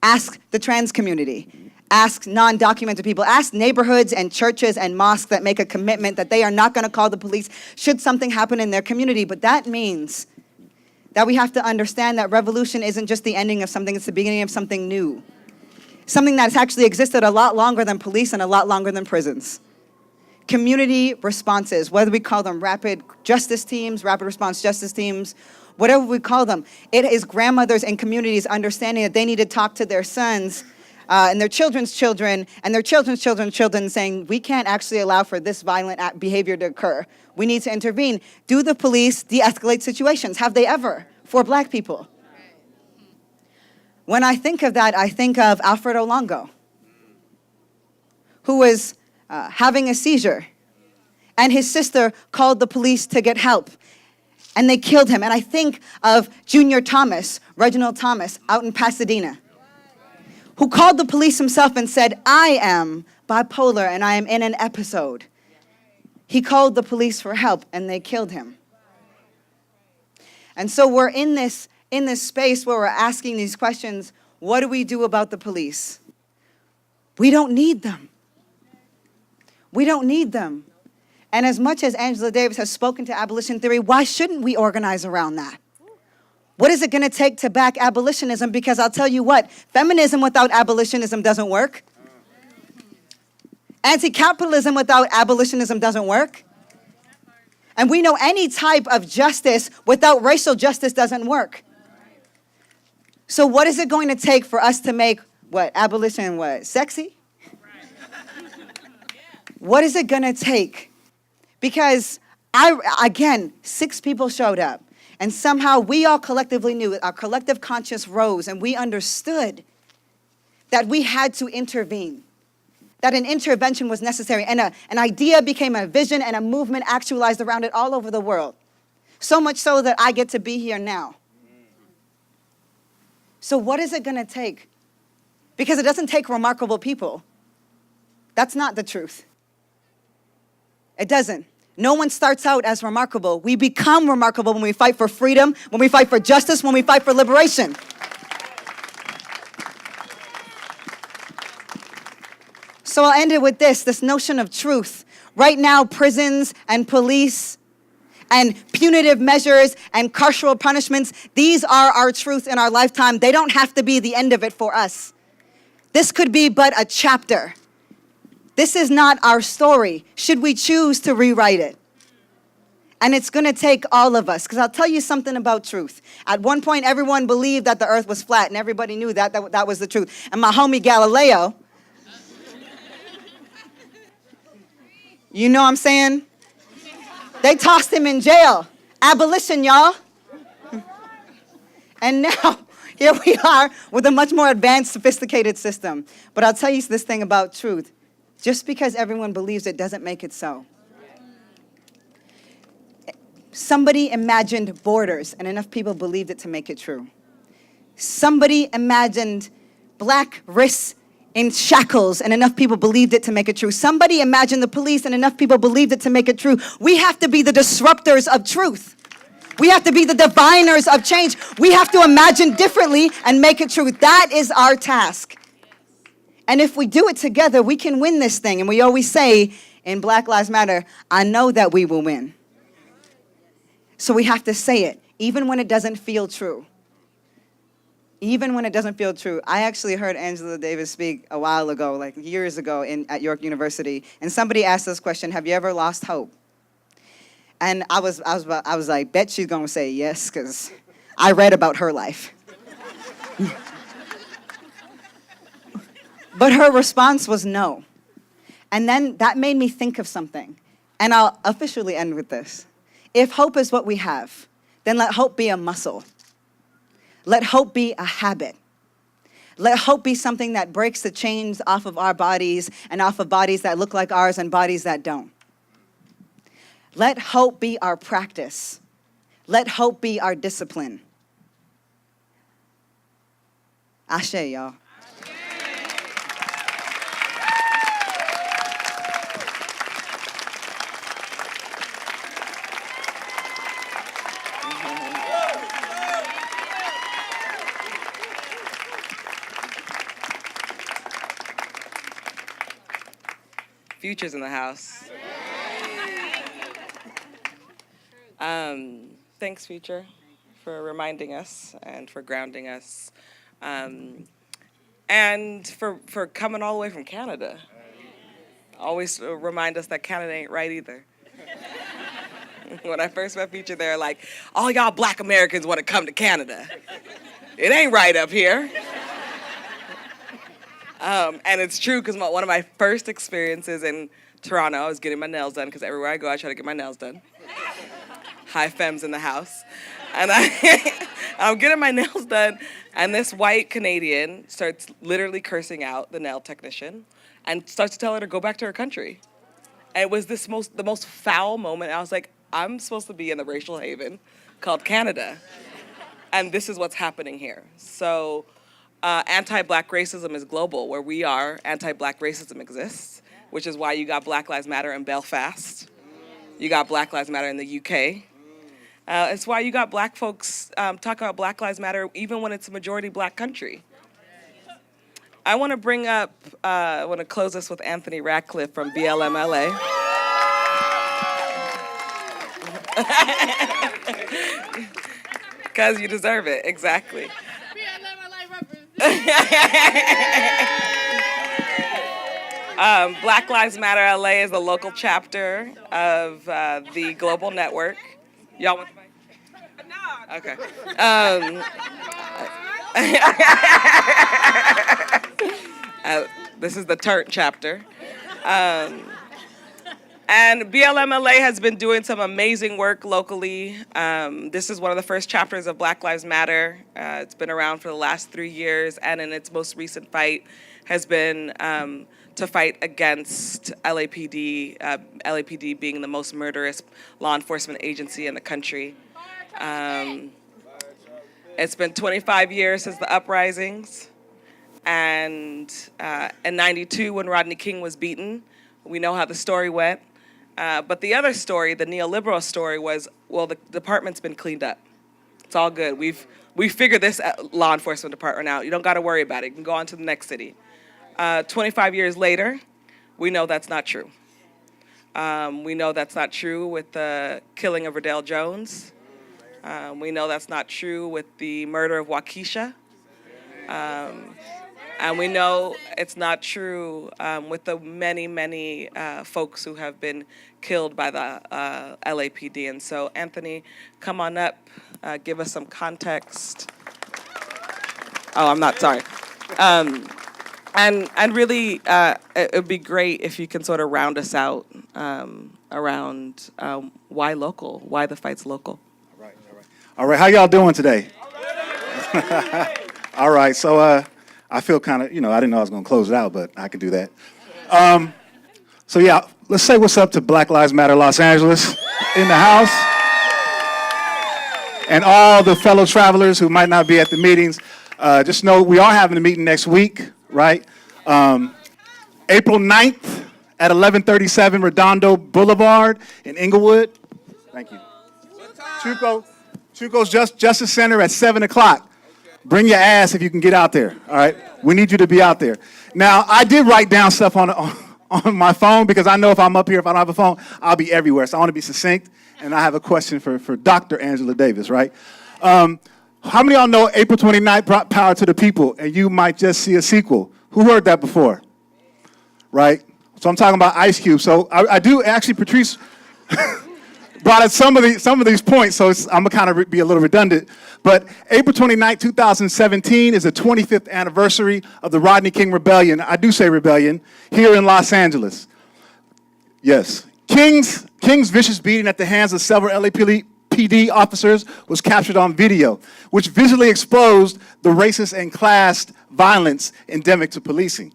Ask the trans community. Ask non-documented people. Ask neighborhoods and churches and mosques that make a commitment that they are not going to call the police should something happen in their community. But that means that we have to understand that revolution isn't just the ending of something, it's the beginning of something new. Something that's actually existed a lot longer than police and a lot longer than prisons. Community responses, whether we call them rapid justice teams, rapid response justice teams, whatever we call them, it is grandmothers and communities understanding that they need to talk to their sons and their children's children and their children's children's children, saying, we can't actually allow for this violent behavior to occur. We need to intervene. Do the police de-escalate situations? Have they ever for black people? When I think of that, I think of Alfredo Longo, who was having a seizure, and his sister called the police to get help, and they killed him. And I think of Junior Thomas, Reginald Thomas, out in Pasadena, who called the police himself and said, I am bipolar and I am in an episode. He called the police for help, and they killed him. And so we're in this space where we're asking these questions. What do we do about the police? We don't need them. We don't need them. And as much as Angela Davis has spoken to abolition theory, why shouldn't we organize around that? What is it going to take to back abolitionism? Because I'll tell you what, feminism without abolitionism doesn't work. Anti-capitalism without abolitionism doesn't work. And we know any type of justice without racial justice doesn't work. So what is it going to take for us to make abolition sexy? What is it going to take? Because again, 6 people showed up. And somehow we all collectively knew, our collective conscience rose, and we understood that we had to intervene, that an intervention was necessary. And an idea became a vision, and a movement actualized around it all over the world. So much so that I get to be here now. So what is it going to take? Because it doesn't take remarkable people. That's not the truth. It doesn't. No one starts out as remarkable. We become remarkable when we fight for freedom, when we fight for justice, when we fight for liberation. So I'll end it with this notion of truth. Right now, prisons and police and punitive measures and carceral punishments, these are our truth in our lifetime. They don't have to be the end of it for us. This could be but a chapter. This is not our story, should we choose to rewrite it. And it's going to take all of us, because I'll tell you something about truth. At one point, everyone believed that the earth was flat, and everybody knew that was the truth. And my homie Galileo, you know what I'm saying? They tossed him in jail. Abolition, y'all. And now, here we are with a much more advanced, sophisticated system. But I'll tell you this thing about truth. Just because everyone believes it doesn't make it so. Somebody imagined borders, and enough people believed it to make it true. Somebody imagined black wrists in shackles, and enough people believed it to make it true. Somebody imagined the police, and enough people believed it to make it true. We have to be the disruptors of truth. We have to be the diviners of change. We have to imagine differently and make it true. That is our task. And if we do it together, we can win this thing. And we always say in Black Lives Matter, I know that we will win. So we have to say it, even when it doesn't feel true. Even when it doesn't feel true. I actually heard Angela Davis speak a while ago, like years ago at York University. And somebody asked this question, have you ever lost hope? And I was like, bet she's going to say yes, because I read about her life. But her response was no. And then that made me think of something. And I'll officially end with this. If hope is what we have, then let hope be a muscle. Let hope be a habit. Let hope be something that breaks the chains off of our bodies and off of bodies that look like ours and bodies that don't. Let hope be our practice. Let hope be our discipline. Ashe, y'all. Future's in the house. Thanks, Future, for reminding us and for grounding us, and for coming all the way from Canada. Always remind us that Canada ain't right either. When I first met Future, they were like, all y'all Black Americans want to come to Canada. It ain't right up here. And it's true, because one of my first experiences in Toronto, I was getting my nails done, because everywhere I go, I try to get my nails done. High femmes in the house. And I'm getting my nails done, and this white Canadian starts literally cursing out the nail technician and starts to tell her to go back to her country. And it was the most foul moment. I was like, I'm supposed to be in the racial haven called Canada. And this is what's happening here. So anti-Black racism is global. Where we are, anti-Black racism exists, which is why you got Black Lives Matter in Belfast. You got Black Lives Matter in the UK. It's why you got Black folks talk about Black Lives Matter even when it's a majority Black country. I want to close this with Anthony Ratcliffe from BLM LA. Because you deserve it, exactly. Black Lives Matter LA is the local chapter of the Global Network. Y'all want the mic? No. Okay. This is the Turnt chapter. And BLM-LA has been doing some amazing work locally. This is one of the first chapters of Black Lives Matter. It's been around for the last 3 years, and in its most recent fight has been to fight against LAPD, LAPD being the most murderous law enforcement agency in the country. It's been 25 years since the uprisings, and in '92 when Rodney King was beaten, we know how the story went. But the other story, the neoliberal story, was, well, the department's been cleaned up. It's all good. We figured this law enforcement department out. You don't got to worry about it. You can go on to the next city. 25 years later, we know that's not true. We know that's not true with the killing of Riddell Jones. We know that's not true with the murder of Waukesha. And we know it's not true with the many, many folks who have been killed by the LAPD. And so, Anthony, come on up, give us some context. Oh, I'm not, sorry. And really, it would be great if you can sort of round us out around why local, why the fight's local. All right, how y'all doing today? All right, so I feel kind of, I didn't know I was going to close it out, but I can do that. So yeah, let's say what's up to Black Lives Matter Los Angeles in the house. And all the fellow travelers who might not be at the meetings, just know we are having a meeting next week, right? April 9th at 1137 Redondo Boulevard in Inglewood. Thank you. Chuco's Justice Center at 7 o'clock. Bring your ass if you can get out there, all right? We need you to be out there. Now, I did write down stuff on my phone because I know if I'm up here, if I don't have a phone, I'll be everywhere. So I want to be succinct, and I have a question for Dr. Angela Davis, right? How many of y'all know April 29th brought power to the people, and you might just see a sequel? Who heard that before? Right? So I'm talking about Ice Cube. So I do actually, Patrice brought up some of these points, so I'm going to kind of be a little redundant. But April 29, 2017 is the 25th anniversary of the Rodney King Rebellion. I do say rebellion, here in Los Angeles. Yes. King's vicious beating at the hands of several LAPD officers was captured on video, which visually exposed the racist and class violence endemic to policing.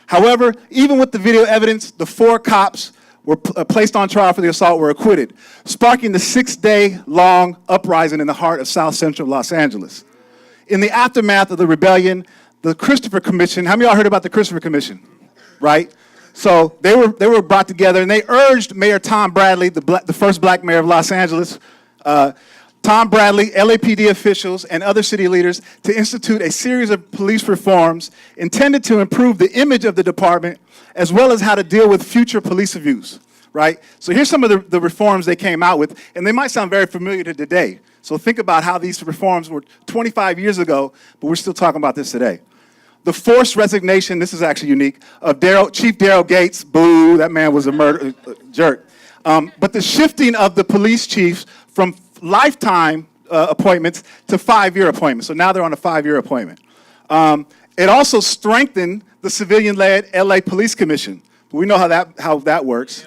However, even with the video evidence, the 4 cops were placed on trial for the assault were acquitted, sparking the 6-day-long uprising in the heart of South Central Los Angeles. In the aftermath of the rebellion, the Christopher Commission, how many of y'all heard about the Christopher Commission, right? So they were brought together, and they urged Mayor Tom Bradley, the first black mayor of Los Angeles, Tom Bradley, LAPD officials, and other city leaders to institute a series of police reforms intended to improve the image of the department as well as how to deal with future police abuse, right? So here's some of the reforms they came out with, and they might sound very familiar to today. So think about how these reforms were 25 years ago, but we're still talking about this today. The forced resignation, this is actually unique, of Chief Daryl Gates. Boo, that man was a jerk. But the shifting of the police chiefs from lifetime appointments to 5-year appointments. So now they're on a 5-year appointment. It also strengthened the civilian-led LA Police Commission. We know how that works.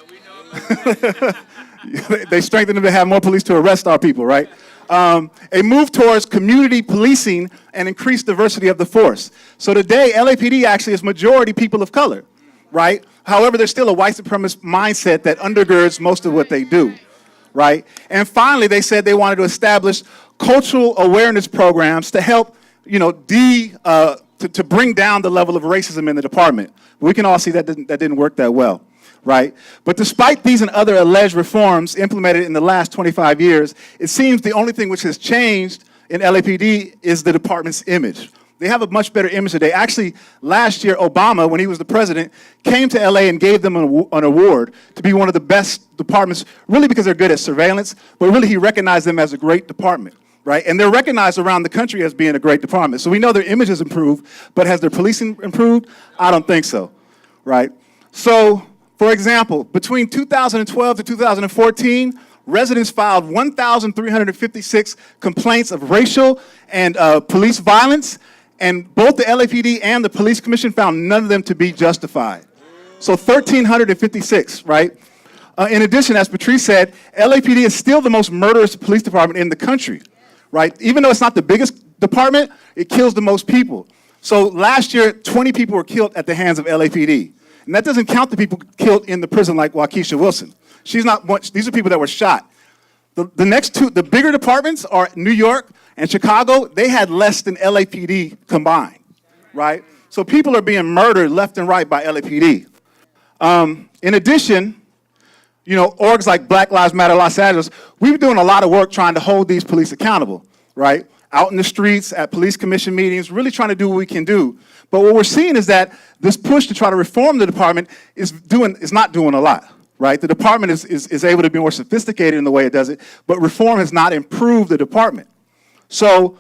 They strengthened them to have more police to arrest our people, right? A move towards community policing and increased diversity of the force. So today, LAPD actually is majority people of color, right? However, there's still a white supremacist mindset that undergirds most of what they do, right? And finally, they said they wanted to establish cultural awareness programs to help, to bring down the level of racism in the department. We can all see that didn't work that well, right? But despite these and other alleged reforms implemented in the last 25 years, it seems the only thing which has changed in LAPD is the department's image. They have a much better image today. Actually, last year, Obama, when he was the president, came to LA and gave them an award to be one of the best departments, really because they're good at surveillance, but really he recognized them as a great department. right? And they're recognized around the country as being a great department. So we know their image has improved, but has their policing improved? I don't think so, right? So, for example, between 2012 to 2014, residents filed 1,356 complaints of racial and police violence, and both the LAPD and the Police Commission found none of them to be justified. So 1,356, right? In addition, as Patrice said, LAPD is still the most murderous police department in the country, right? Even though it's not the biggest department, it kills the most people. So last year, 20 people were killed at the hands of LAPD. And that doesn't count the people killed in the prison like Waukesha Wilson. She's not one, these are people that were shot. The next two, the bigger departments are New York and Chicago. They had less than LAPD combined, right? So people are being murdered left and right by LAPD. In addition, you know, orgs like Black Lives Matter Los Angeles, we've been doing a lot of work trying to hold these police accountable, right? Out in the streets, at police commission meetings, really trying to do what we can do. But what we're seeing is that this push to try to reform the department is not doing a lot, right? The department is able to be more sophisticated in the way it does it, but reform has not improved the department. So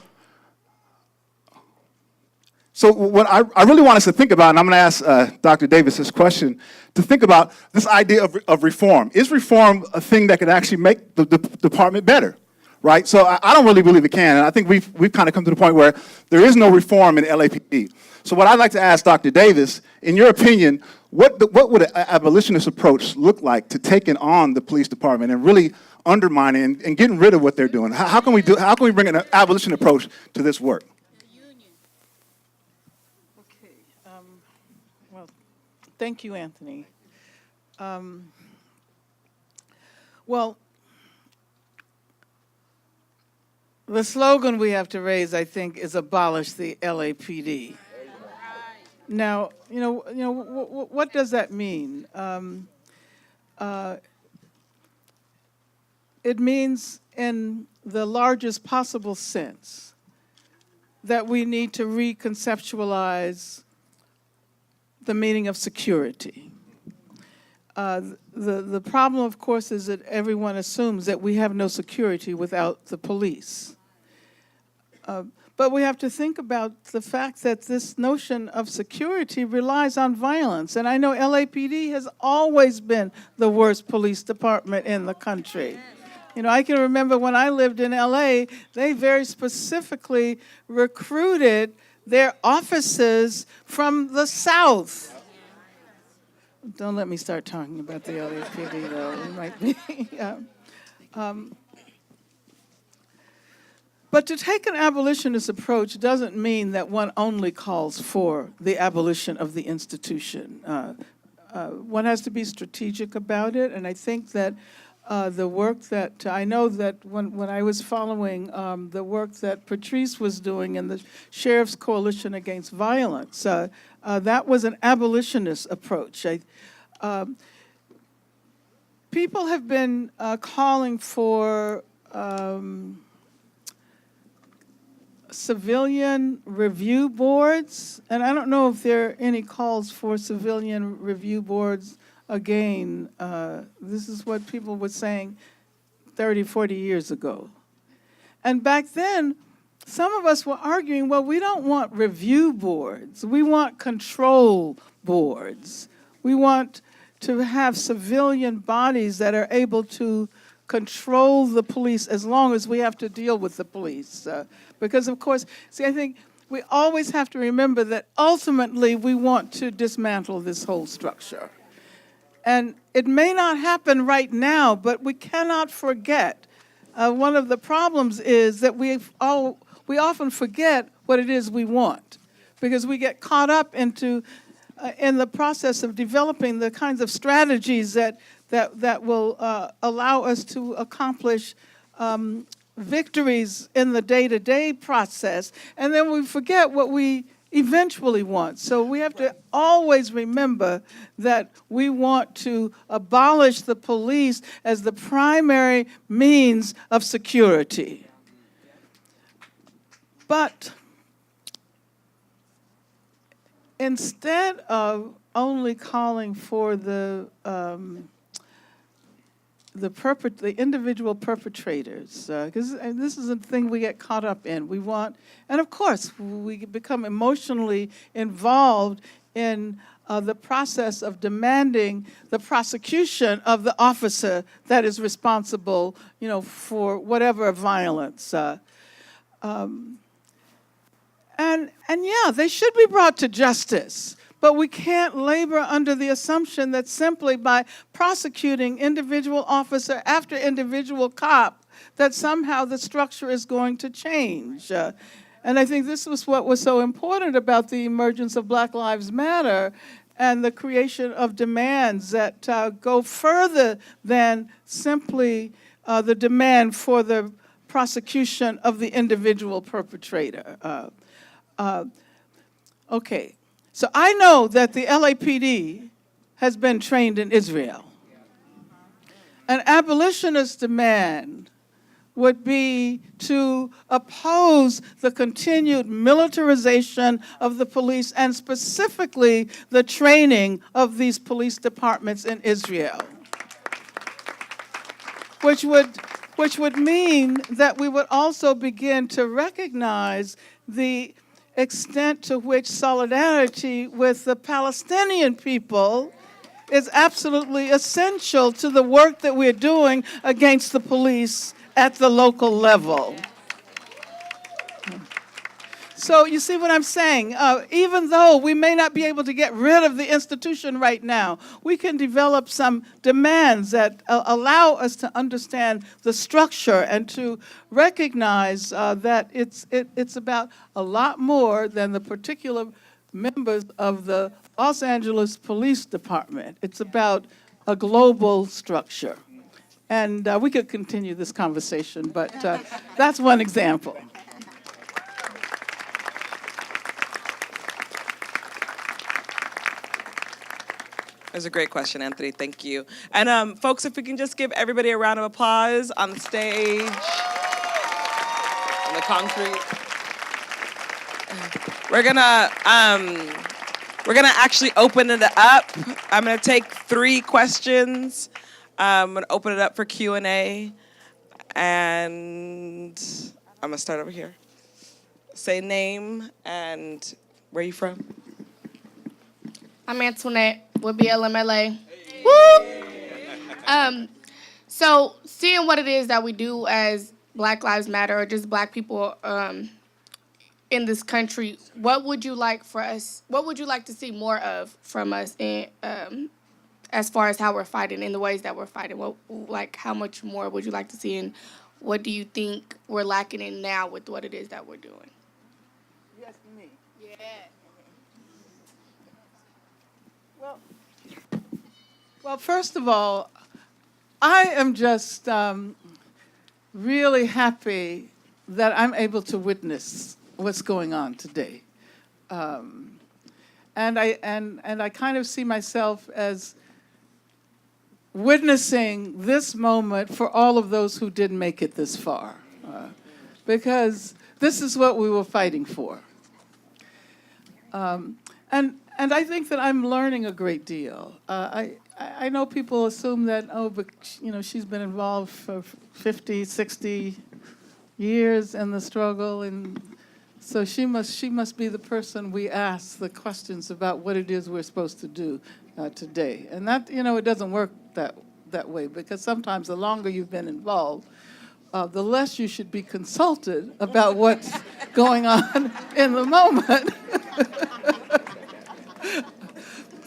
what I really want us to think about, and I'm going to ask Dr. Davis this question, to think about this idea of reform. Is reform a thing that could actually make the department better, right? So I don't really believe it can, and I think we've kind of come to the point where there is no reform in LAPD. So what I'd like to ask Dr. Davis, in your opinion, what would an abolitionist approach look like to taking on the police department and really undermining and getting rid of what they're doing? How can we bring an abolition approach to this work? Well, thank you, Anthony. Well, the slogan we have to raise, I think, is abolish the LAPD. Now, what does that mean? It means, in the largest possible sense, that we need to reconceptualize the meaning of security. The problem, of course, is that everyone assumes that we have no security without the police. But we have to think about the fact that this notion of security relies on violence. And I know LAPD has always been the worst police department in the country. You know, I can remember when I lived in LA, they very specifically recruited their officers from the South. Don't let me start talking about the LAPD, though. It might be. But to take an abolitionist approach doesn't mean that one only calls for the abolition of the institution. One has to be strategic about it, and I think that the work that, I know that when I was following the work that Patrice was doing in the Sheriff's Coalition Against Violence, that was an abolitionist approach. People have been calling for civilian review boards, and I don't know if there are any calls for civilian review boards again. This is what people were saying 30, 40 years ago. And back then, some of us were arguing, well, we don't want review boards. We want control boards. We want to have civilian bodies that are able to control the police as long as we have to deal with the police. Because, of course, see, I think we always have to remember that ultimately we want to dismantle this whole structure. And it may not happen right now, but we cannot forget. One of the problems is that we often forget what it is we want, because we get caught up into in the process of developing the kinds of strategies that will allow us to accomplish victories in the day-to-day process, and then we forget what we eventually want. So we have to always remember that we want to abolish the police as the primary means of security. But instead of only calling for the the individual perpetrators, because this is a thing we get caught up in. We want, and of course, we become emotionally involved in the process of demanding the prosecution of the officer that is responsible, for whatever violence. And yeah, they should be brought to justice. But we can't labor under the assumption that simply by prosecuting individual officer after individual cop, that somehow the structure is going to change. And I think this was what was so important about the emergence of Black Lives Matter and the creation of demands that go further than simply the demand for the prosecution of the individual perpetrator. Okay. So I know that the LAPD has been trained in Israel. An abolitionist demand would be to oppose the continued militarization of the police and specifically the training of these police departments in Israel, which would mean that we would also begin to recognize the extent to which solidarity with the Palestinian people is absolutely essential to the work that we're doing against the police at the local level. So you see what I'm saying? Even though we may not be able to get rid of the institution right now, we can develop some demands that allow us to understand the structure and to recognize that it's about a lot more than the particular members of the Los Angeles Police Department. It's about a global structure. And we could continue this conversation, but that's one example. That's a great question, Anthony. Thank you. And folks, if we can just give everybody a round of applause on the stage, on the concrete. We're gonna actually open it up. I'm gonna take 3 questions. I'm gonna open it up for Q&A, and I'm gonna start over here. Say name and where you from. I'm Antoinette with BLMLA. Woo! So seeing what it is that we do as Black Lives Matter or just Black people in this country, what would you like to see more of from us in, as far as how we're fighting, in the ways that we're fighting? How much more would you like to see, and what do you think we're lacking in now with what it is that we're doing? Yes, me. Yeah. Well, first of all, I am just really happy that I'm able to witness what's going on today. And I kind of see myself as witnessing this moment for all of those who didn't make it this far, because this is what we were fighting for. And I think that I'm learning a great deal. I know people assume that, but she's been involved for 50, 60 years in the struggle, and so she must be the person we ask the questions about what it is we're supposed to do today. And that, it doesn't work that way, because sometimes the longer you've been involved, the less you should be consulted about what's going on in the moment.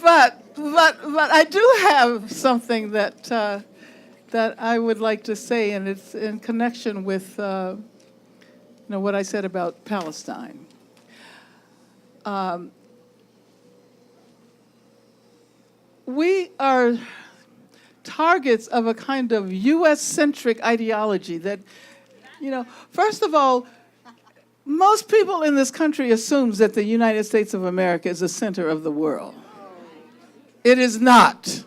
But I do have something that I would like to say, and it's in connection with what I said about Palestine. We are targets of a kind of U.S.-centric ideology that, first of all, most people in this country assumes that the United States of America is the center of the world. It is not.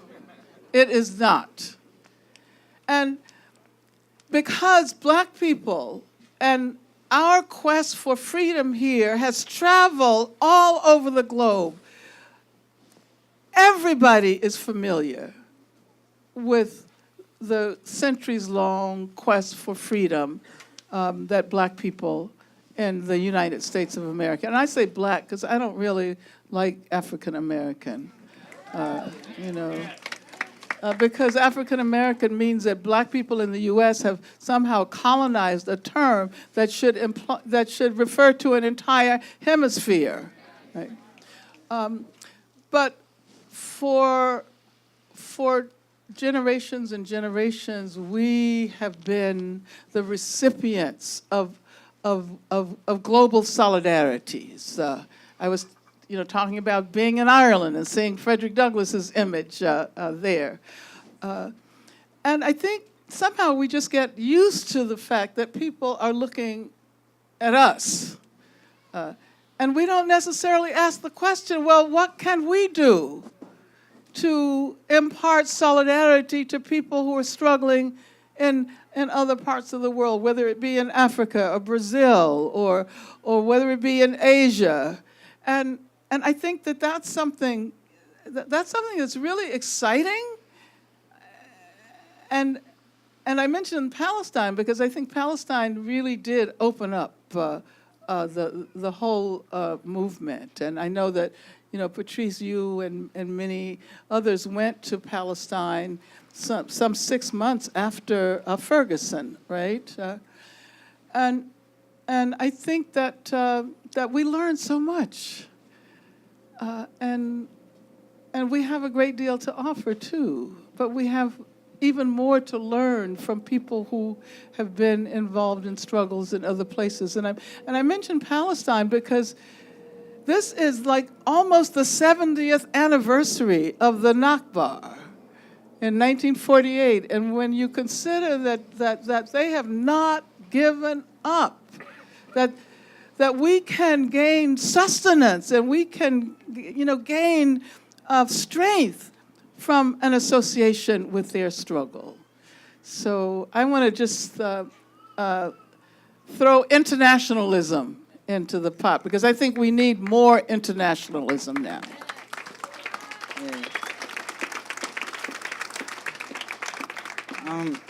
It is not. And because Black people and our quest for freedom here has traveled all over the globe, everybody is familiar with the centuries-long quest for freedom that black people in the United States of America, and I say black because I don't really like African American, because African American means that black people in the U.S. have somehow colonized a term that should refer to an entire hemisphere, right? But for generations and generations, we have been the recipients of global solidarities. I was, talking about being in Ireland and seeing Frederick Douglass's image there. And I think somehow we just get used to the fact that people are looking at us. And we don't necessarily ask the question, well, what can we do to impart solidarity to people who are struggling in other parts of the world, whether it be in Africa or Brazil or whether it be in Asia. And I think that's something that's really exciting. And I mentioned Palestine because I think Palestine really did open up the whole movement. And I know that Patrice, you and many others went to Palestine some 6 months after Ferguson, right? And I think that we learned so much, and we have a great deal to offer too. But we have even more to learn from people who have been involved in struggles in other places. And I mentioned Palestine because this is like almost the 70th anniversary of the Nakba in 1948. And when you consider that they have not given up, that we can gain sustenance and we can gain strength from an association with their struggle. So I want to just throw internationalism into the pot because I think we need more internationalism now.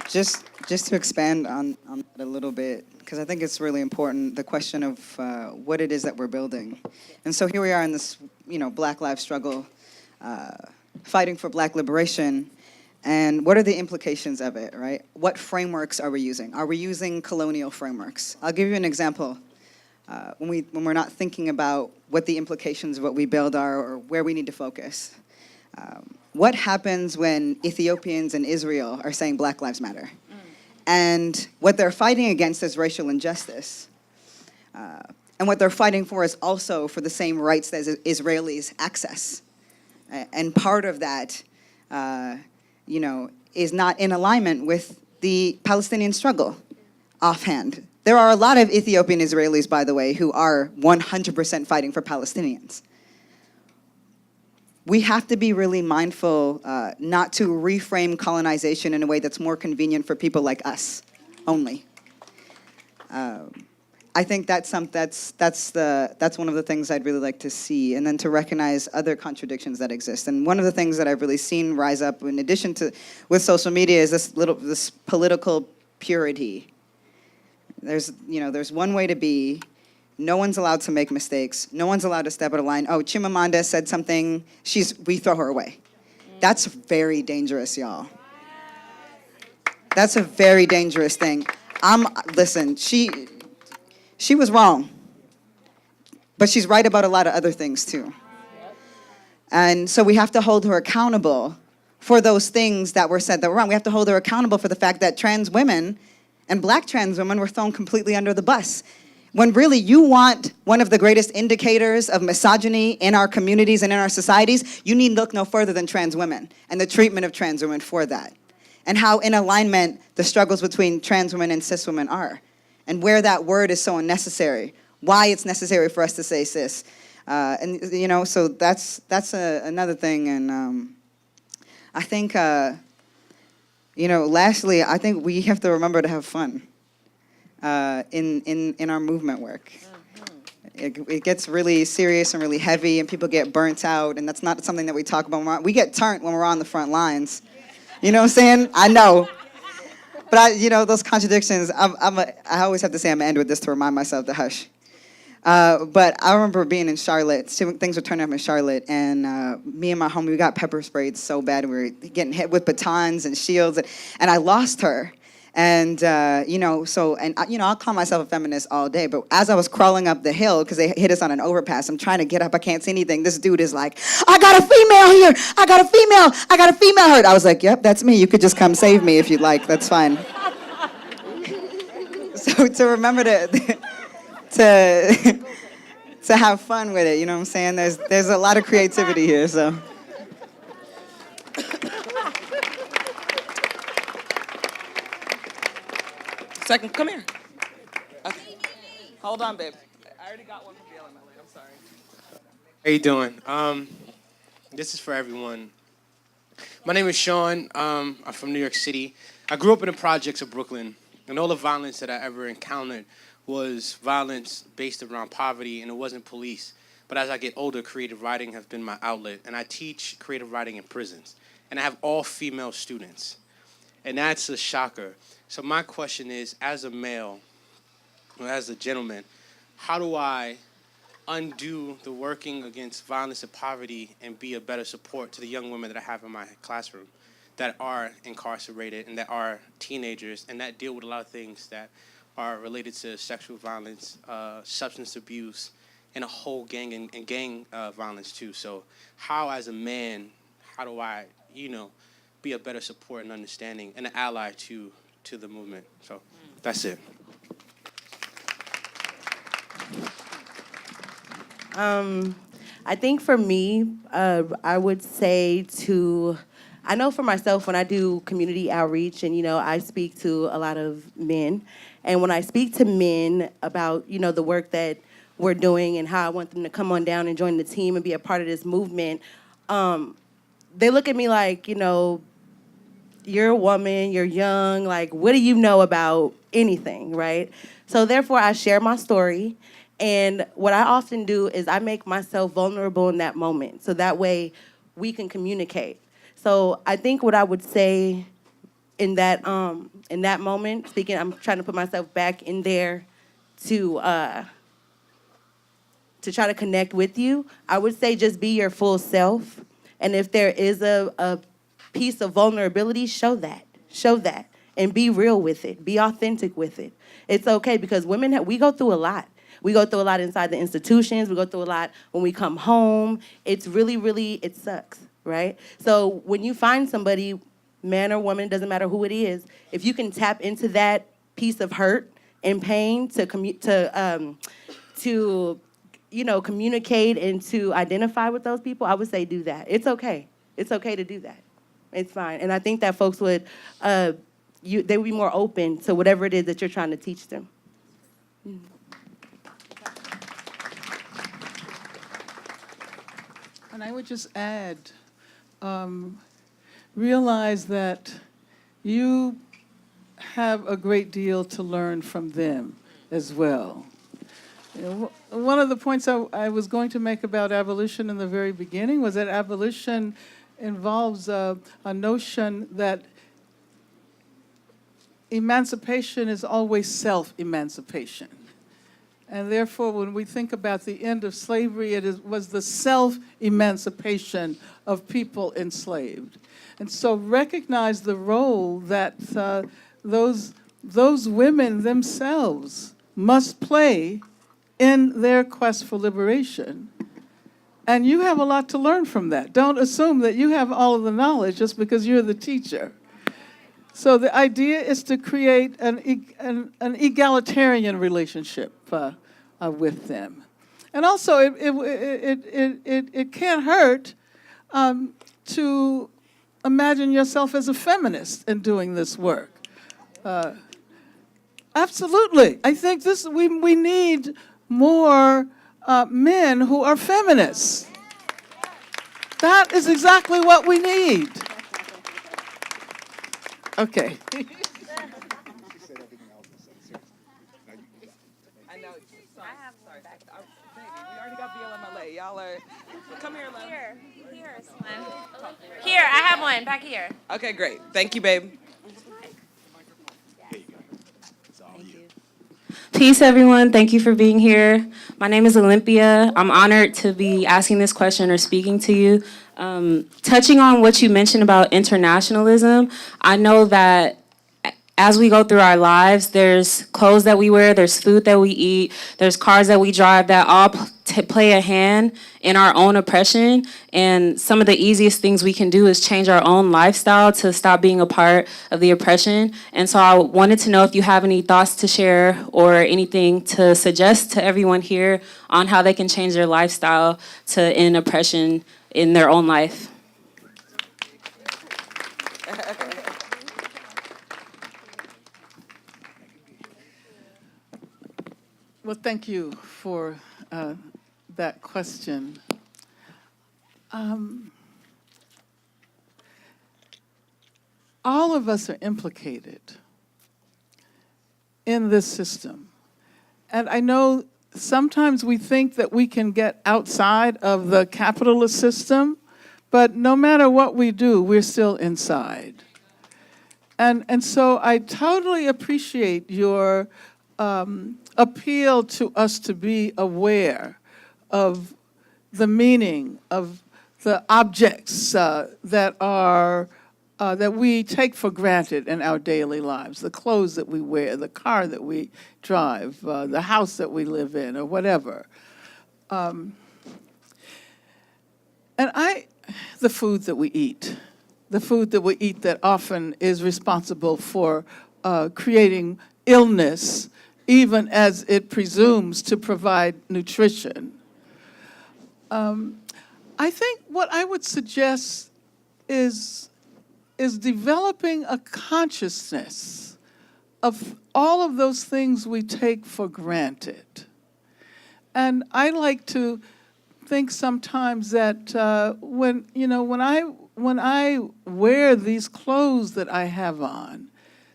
Just to expand on that a little bit, because I think it's really important, the question of what it is that we're building. And so here we are in this, Black Lives struggle, fighting for Black liberation, and what are the implications of it, right? What frameworks are we using? Are we using colonial frameworks? I'll give you an example. When we're not thinking about what the implications of what we build are or where we need to focus. What happens when Ethiopians in Israel are saying Black Lives Matter? And what they're fighting against is racial injustice. And what they're fighting for is also for the same rights that Israelis access. And part of that, is not in alignment with the Palestinian struggle, offhand. There are a lot of Ethiopian Israelis, by the way, who are 100% fighting for Palestinians. We have to be really mindful not to reframe colonization in a way that's more convenient for people like us only. I think that's one of the things I'd really like to see, and then to recognize other contradictions that exist. And one of the things that I've really seen rise up, in addition to with social media, is this political purity. There's one way to be. No one's allowed to make mistakes. No one's allowed to step out of line. Oh, Chimamanda said something. We throw her away. That's very dangerous, y'all. That's a very dangerous thing. Listen, she was wrong, but she's right about a lot of other things too. And so we have to hold her accountable for those things that were said that were wrong. We have to hold her accountable for the fact that trans women and Black trans women were thrown completely under the bus. When really you want one of the greatest indicators of misogyny in our communities and in our societies, you need look no further than trans women and the treatment of trans women for that. And how in alignment the struggles between trans women and cis women are. And where that word is so unnecessary. Why it's necessary for us to say cis. So that's another thing. And I think, lastly, I think we have to remember to have fun. In our movement work. It gets really serious and really heavy, and people get burnt out, and that's not something that we talk about. We get turned when we're on the front lines. You know what I'm saying? I know. But those contradictions. I always have to say I'm gonna end with this to remind myself to hush. But I remember being in Charlotte. Things were turning up in Charlotte, and me and my homie, we got pepper sprayed so bad. We were getting hit with batons and shields, and I lost her. And, I'll call myself a feminist all day, but as I was crawling up the hill, because they hit us on an overpass, I'm trying to get up, I can't see anything. This dude is like, I got a female here, I got a female hurt. I was like, yep, that's me. You could just come save me if you'd like, that's fine. So to remember to have fun with it, you know what I'm saying? There's a lot of creativity here, so. Second, come here. Okay. Hold on, babe. I already got one from BLMLA. I'm sorry. How you doing? This is for everyone. My name is Sean. I'm from New York City. I grew up in the projects of Brooklyn, and all the violence that I ever encountered was violence based around poverty, and it wasn't police. But as I get older, creative writing has been my outlet, and I teach creative writing in prisons. And I have all female students, and that's a shocker. So my question is, as a male, or as a gentleman, how do I undo the working against violence and poverty and be a better support to the young women that I have in my classroom that are incarcerated and that are teenagers and that deal with a lot of things that are related to sexual violence, substance abuse, and a whole gang and gang violence too. So how, as a man, how do I, be a better support and understanding and an ally to the movement? So that's it. I think for me, I would say I know for myself when I do community outreach and, I speak to a lot of men. And when I speak to men about, the work that we're doing and how I want them to come on down and join the team and be a part of this movement, they look at me like, you're a woman, you're young, like, what do you know about anything, right? So therefore, I share my story. And what I often do is I make myself vulnerable in that moment. So that way we can communicate. So I think what I would say in that moment, speaking, I'm trying to put myself back in there to try to connect with you. I would say just be your full self. And if there is a piece of vulnerability, show that, and be real with it. Be authentic with it. It's okay because women, we go through a lot. We go through a lot inside the institutions. We go through a lot when we come home. It's really, really, it sucks, right? So when you find somebody, man or woman, doesn't matter who it is, if you can tap into that piece of hurt and pain to communicate and to identify with those people, I would say do that. It's okay. It's okay to do that. It's fine. And I think that folks would, they would be more open to whatever it is that you're trying to teach them. And I would just add, realize that you have a great deal to learn from them as well. One of the points I was going to make about abolition in the very beginning was that abolition involves a notion that emancipation is always self-emancipation. And therefore, when we think about the end of slavery, was the self-emancipation of people enslaved. And so recognize the role that those women themselves must play in their quest for liberation. And you have a lot to learn from that. Don't assume that you have all of the knowledge just because you're the teacher. So the idea is to create an egalitarian relationship with them. And also, it can't hurt to imagine yourself as a feminist in doing this work. Absolutely. I think we need more men who are feminists. That is exactly what we need. Okay. I know. Sorry. We already got BLMLA. Y'all are. Come here, love. Here's one. Here, I have one back here. Okay, great. Thank you, babe. Peace, everyone. Thank you for being here. My name is Olympia. I'm honored to be asking this question or speaking to you. Touching on what you mentioned about internationalism, I know that as we go through our lives, there's clothes that we wear, there's food that we eat, there's cars that we drive that all play a hand in our own oppression. And some of the easiest things we can do is change our own lifestyle to stop being a part of the oppression. And so I wanted to know if you have any thoughts to share or anything to suggest to everyone here on how they can change their lifestyle to end oppression in their own life. Well, thank you for that question. All of us are implicated in this system. And I know sometimes we think that we can get outside of the capitalist system, but no matter what we do, we're still inside. And so I totally appreciate your appeal to us to be aware of the meaning of the objects that we take for granted in our daily lives, the clothes that we wear, the car that we drive, the house that we live in, or whatever. And the food that we eat, that often is responsible for creating illness, even as it presumes to provide nutrition. I think what I would suggest is developing a consciousness of all of those things we take for granted. And I like to think sometimes that when I wear these clothes that I have on,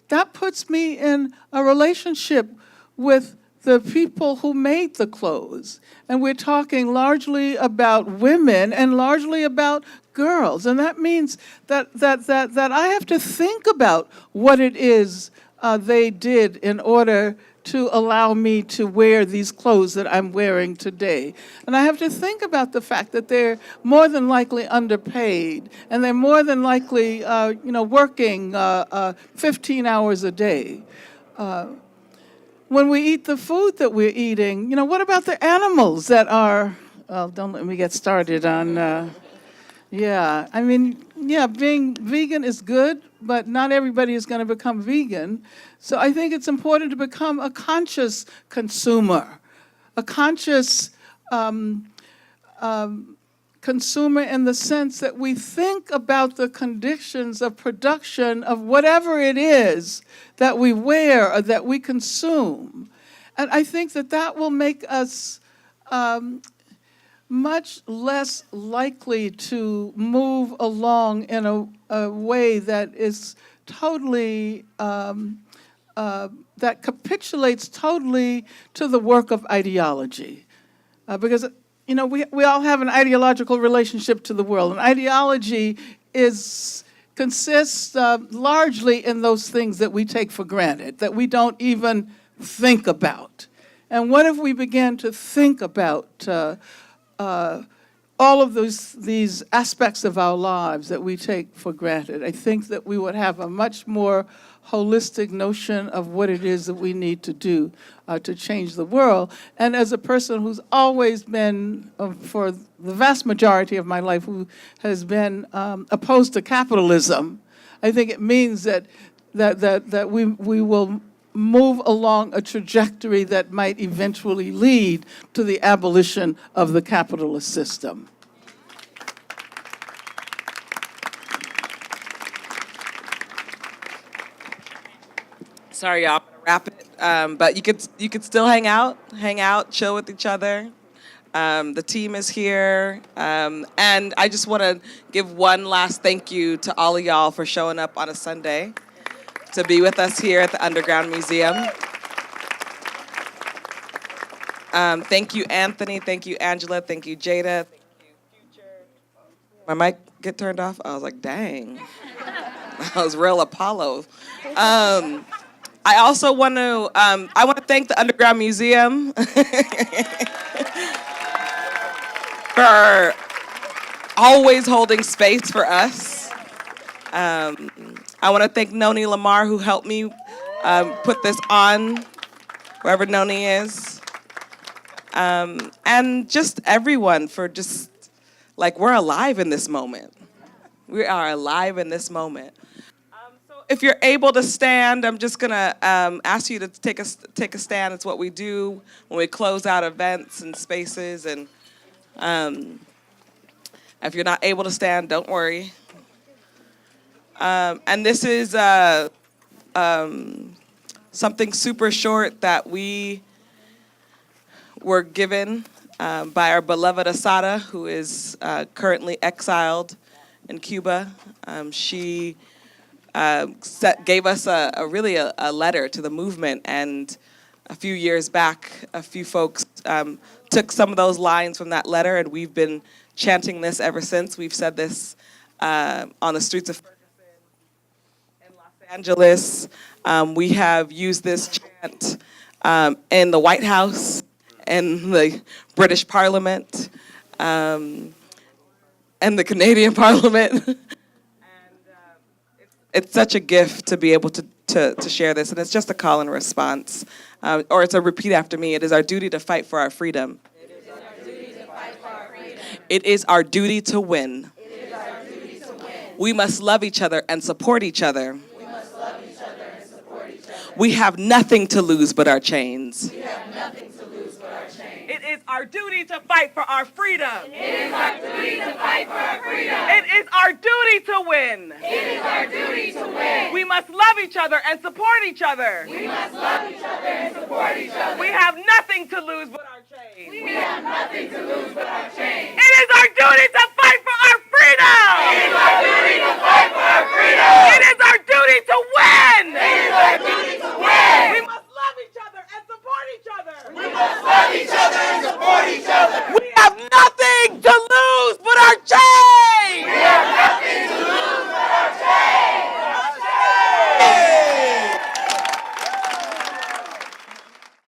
that puts me in a relationship with the people who made the clothes. And we're talking largely about women and largely about girls. And that means that I have to think about what it is they did in order to allow me to wear these clothes that I'm wearing today. And I have to think about the fact that they're more than likely underpaid, and they're more than likely working 15 hours a day. When we eat the food that we're eating, what about the animals that are, well, don't let me get started on, being vegan is good, but not everybody is going to become vegan. So I think it's important to become a conscious consumer, a conscious consumer in the sense that we think about the conditions of production of whatever it is that we wear or that we consume. And I think that will make us much less likely to move along in a way that is totally, that capitulates totally to the work of ideology. Because we all have an ideological relationship to the world. And ideology consists largely in those things that we take for granted, that we don't even think about. And what if we began to think about all of these aspects of our lives that we take for granted? I think that we would have a much more holistic notion of what it is that we need to do to change the world. And as a person who's always been, for the vast majority of my life, who has been opposed to capitalism, I think it means that we will move along a trajectory that might eventually lead to the abolition of the capitalist system. Sorry, y'all, I'm gonna wrap it. But you could still hang out, chill with each other. The team is here. And I just want to give one last thank you to all of y'all for showing up on a Sunday to be with us here at the Underground Museum. Thank you, Anthony. Thank you, Angela. Thank you, Jada. Thank you, Future. My mic get turned off? I was like, dang. I was real Apollo. I also want to thank the Underground Museum for always holding space for us. I want to thank Noni Lamar, who helped me put this on, wherever Noni is. And just everyone for just, like, we're alive in this moment. We are alive in this moment. So if you're able to stand, I'm just gonna ask you to take a stand. It's what we do when we close out events and spaces. And if you're not able to stand, don't worry. And this is something super short that we were given by our beloved Asada, who is currently exiled in Cuba. She gave us a letter to the movement, and a few years back, a few folks took some of those lines from that letter, and we've been chanting this ever since. We've said this on the streets of Ferguson, in Los Angeles. We have used this chant in the White House, in the British Parliament, and the Canadian Parliament. It's such a gift to be able to share this, and it's just a call and response, or it's a repeat after me. It is our duty to fight for our freedom. It is our duty to win. We must love each other and support each other. We have nothing to lose but our chains. It is our duty to fight for our freedom. It is our duty to fight for our freedom. It is our duty to win. It is our duty to win. We must love each other and support each other. We must love each other and support each other. We have nothing to lose but our chains. We have nothing to lose but our chains. It is our duty to fight for our freedom. It is our duty to fight for our freedom. It is our duty to win. It is our duty to win. We must love each other and support each other. We must love